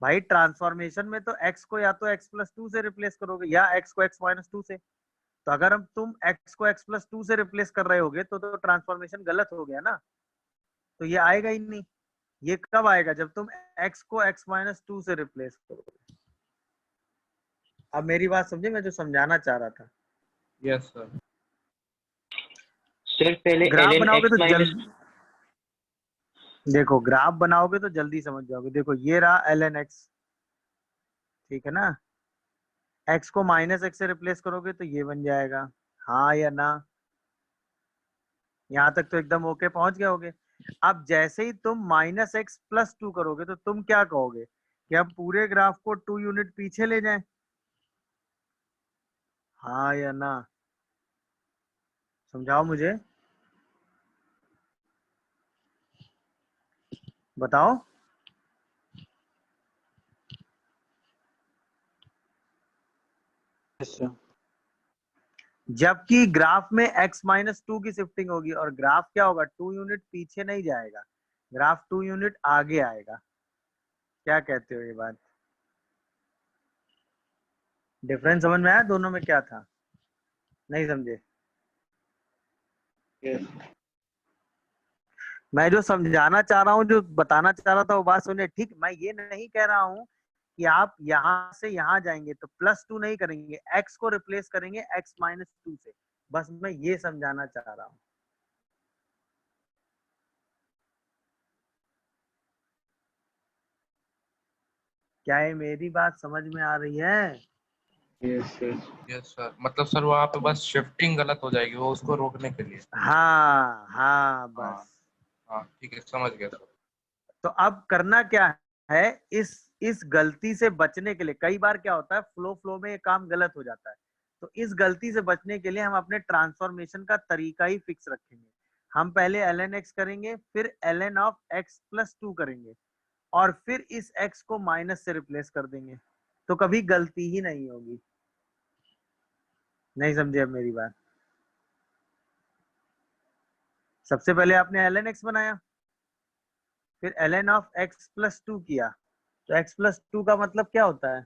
भाई ट्रांसफॉर्मेशन में तो x को या तो x + 2 से रिप्लेस करोगे या x को x - 2 से। तो अगर हम तुम x को x + 2 से रिप्लेस कर रहे होगे तो ट्रांसफॉर्मेशन गलत हो गया ना, तो ये आएगा ही नहीं। ये कब आएगा, जब तुम x को x - 2 से रिप्लेस करोगे। अब मेरी बात समझे, मैं जो समझाना चाह रहा था। Yes sir. सिर्फ पहले ग्राफ ln बनाओगे x तो माइनस देखो ग्राफ बनाओगे तो जल्दी समझ जाओगे। देखो ये रहा ln x, ठीक है ना? x को -x से रिप्लेस करोगे तो ये बन जाएगा, हाँ या ना? यहाँ तक तो एकदम ओके पहुंच गए होगे। अब जैसे ही तुम -x + 2 करोगे तो तुम क्या कहोगे कि हम पूरे ग्राफ को 2 यूनिट पीछे ले जाएं, हाँ या ना? समझाओ मुझे, बताओ। जबकि ग्राफ में x - 2 की शिफ्टिंग होगी और ग्राफ क्या होगा, 2 यूनिट पीछे नहीं जाएगा, ग्राफ 2 यूनिट आगे आएगा। क्या कहते हो ये बात? डिफरेंस समझ में आया दोनों में? क्या था, नहीं समझे? मैं जो समझाना चाह रहा हूँ, जो बताना चाह रहा था वो बात सुने, ठीक? मैं ये नहीं कह रहा हूँ कि आप यहाँ से यहाँ जाएंगे तो +2 नहीं करेंगे, x को रिप्लेस करेंगे x - 2 से। बस मैं ये समझाना चाह रहा हूँ। क्या ये मेरी बात समझ में आ रही है? Yes sir. यस सर, मतलब सर वहाँ पे बस शिफ्टिंग गलत हो जाएगी, वो उसको रोकने के लिए। हाँ हाँ हाँ बस। हाँ ठीक है, समझ गया सर। तो अब करना क्या है, इस गलती से बचने के लिए, कई बार क्या होता है फ्लो में ये काम गलत हो जाता है, तो इस गलती से बचने के लिए हम अपने ट्रांसफॉर्मेशन का तरीका ही फिक्स रखेंगे। हम पहले ln x करेंगे, फिर ln ऑफ x + 2 करेंगे और फिर इस x को माइनस से रिप्लेस कर देंगे, तो कभी गलती ही नहीं होगी। नहीं समझे अब मेरी बात? सबसे पहले आपने ln x बनाया, फिर ln ऑफ x + 2 किया, तो x + 2 का मतलब क्या होता है?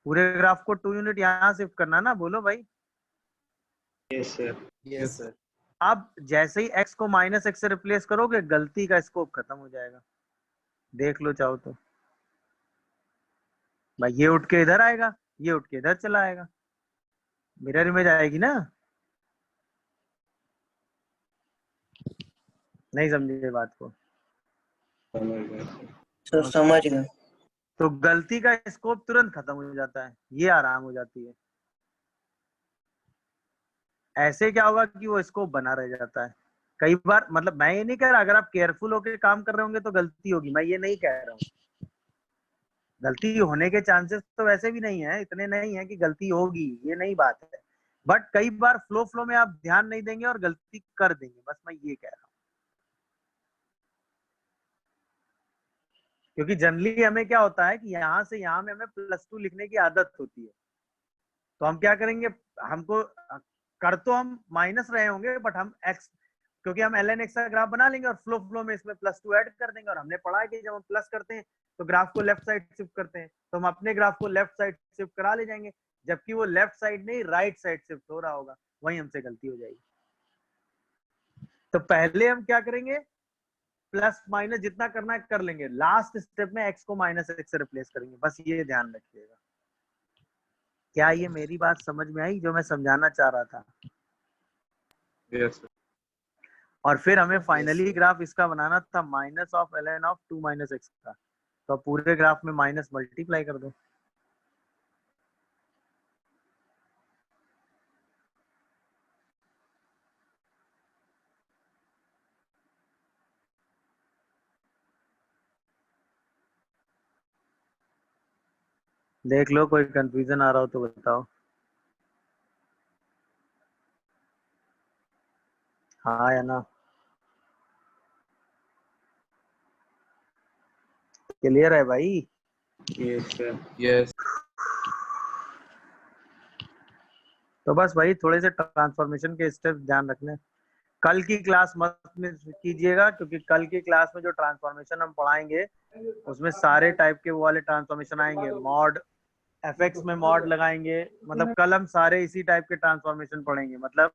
पूरे ग्राफ को 2 यूनिट यहाँ शिफ्ट करना ना, बोलो भाई। Yes sir. Yes sir. अब जैसे ही x को -x से रिप्लेस करोगे, गलती का स्कोप खत्म हो जाएगा। देख लो चाहो तो भाई, ये उठ के इधर आएगा, ये उठ के इधर चला आएगा, मिरर इमेज आएगी ना? नहीं समझे बात को? सर समझ गए। तो गलती का स्कोप तुरंत खत्म हो जाता है, ये आराम हो जाती है। ऐसे क्या होगा कि वो स्कोप बना रह जाता है। कई बार, मतलब मैं ये नहीं कह रहा, अगर आप केयरफुल होकर काम कर रहे होंगे तो गलती होगी, मैं ये नहीं कह रहा हूँ। गलती होने के चांसेस तो वैसे भी नहीं है, इतने नहीं है कि गलती होगी, ये नहीं बात है। बट कई बार फ्लो में आप ध्यान नहीं देंगे और गलती कर देंगे, बस मैं ये कह रहा हूँ। क्योंकि जनरली हमें क्या होता है कि यहाँ से यहाँ में हमें +2 लिखने की आदत होती है, तो हम क्या करेंगे, हमको कर तो हम माइनस रहे होंगे बट हम x, क्योंकि हम ln x का ग्राफ बना लेंगे और फ्लो में इसमें +2 ऐड कर देंगे, और हमने पढ़ा है कि जब हम प्लस करते हैं तो ग्राफ को लेफ्ट साइड शिफ्ट करते हैं, तो हम अपने ग्राफ को लेफ्ट साइड शिफ्ट करा ले जाएंगे, जबकि वो लेफ्ट साइड नहीं राइट साइड शिफ्ट हो रहा होगा, वही हमसे गलती हो जाएगी। तो पहले हम क्या करेंगे, प्लस माइनस जितना करना है कर लेंगे, लास्ट स्टेप में x को -x से रिप्लेस करेंगे, बस ये ध्यान रखिएगा। क्या ये मेरी बात समझ में आई जो मैं समझाना चाह रहा था? Yes sir. और फिर हमें फाइनली ग्राफ इसका बनाना था -ln(2 - x) का, तो पूरे ग्राफ में माइनस मल्टीप्लाई कर दो। देख लो, कोई कंफ्यूजन आ रहा हो तो बताओ। हाँ या ना? क्लियर है भाई? Yes sir. यस। तो बस भाई थोड़े से ट्रांसफॉर्मेशन के स्टेप ध्यान रखने। कल की क्लास मत मिस कीजिएगा, क्योंकि कल की क्लास में जो ट्रांसफॉर्मेशन हम पढ़ाएंगे उसमें सारे टाइप के वो वाले ट्रांसफॉर्मेशन आएंगे। मॉड fx में मॉड लगाएंगे, मतलब कल हम सारे इसी टाइप के ट्रांसफॉर्मेशन पढ़ेंगे, मतलब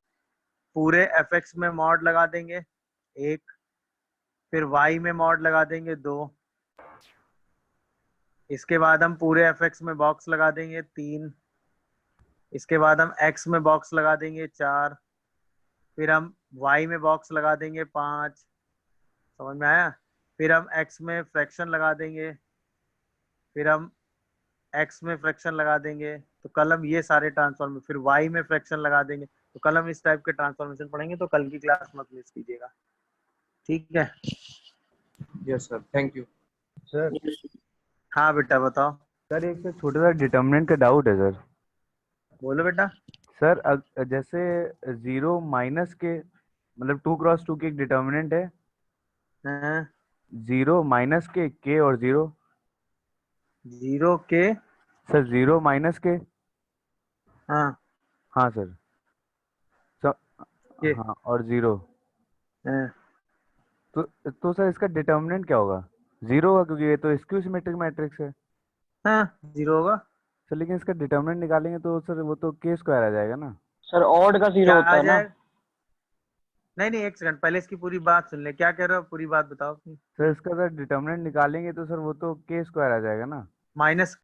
पूरे fx में मॉड लगा देंगे 1, फिर y में मॉड लगा देंगे 2, इसके बाद हम पूरे fx में बॉक्स लगा देंगे 3, इसके बाद हम x में बॉक्स लगा देंगे 4, फिर हम y में बॉक्स लगा देंगे 5, समझ में आया? फिर हम x में फ्रैक्शन लगा देंगे, फिर हम x में फ्रैक्शन लगा देंगे, तो कल हम ये सारे ट्रांसफॉर्मेशन, फिर y में फ्रैक्शन लगा देंगे, तो कल हम इस टाइप के ट्रांसफॉर्मेशन पढ़ेंगे, तो कल की क्लास मत मिस कीजिएगा, ठीक है? Yes sir, thank you sir. हाँ बेटा बताओ। सर एक सर छोटा सा डिटर्मिनेंट का डाउट है सर। बोलो बेटा। सर जैसे 0 माइनस के मतलब 2x2 की एक डिटर्मिनेंट है, हाँ। 0 माइनस के और 0। 0 के सर 0 माइनस के। हाँ हाँ सर। के हाँ और 0। हाँ। तो सर इसका डिटर्मिनेंट क्या होगा? 0 होगा, क्योंकि ये तो स्क्यू सिमेट्रिक मैट्रिक्स है। हाँ 0 होगा सर, लेकिन इसका डिटर्मिनेंट निकालेंगे तो सर वो तो के स्क्वायर आ जाएगा ना। सर ऑड का 0 क्या होता आ है ना। जाएगा? नहीं एक सेकंड, पहले इसकी पूरी बात सुन ले, क्या कह रहे हो, पूरी बात बताओ। सर इसका सर डिटर्मिनेंट निकालेंगे तो सर वो तो के स्क्वायर आ जाएगा ना। माइनस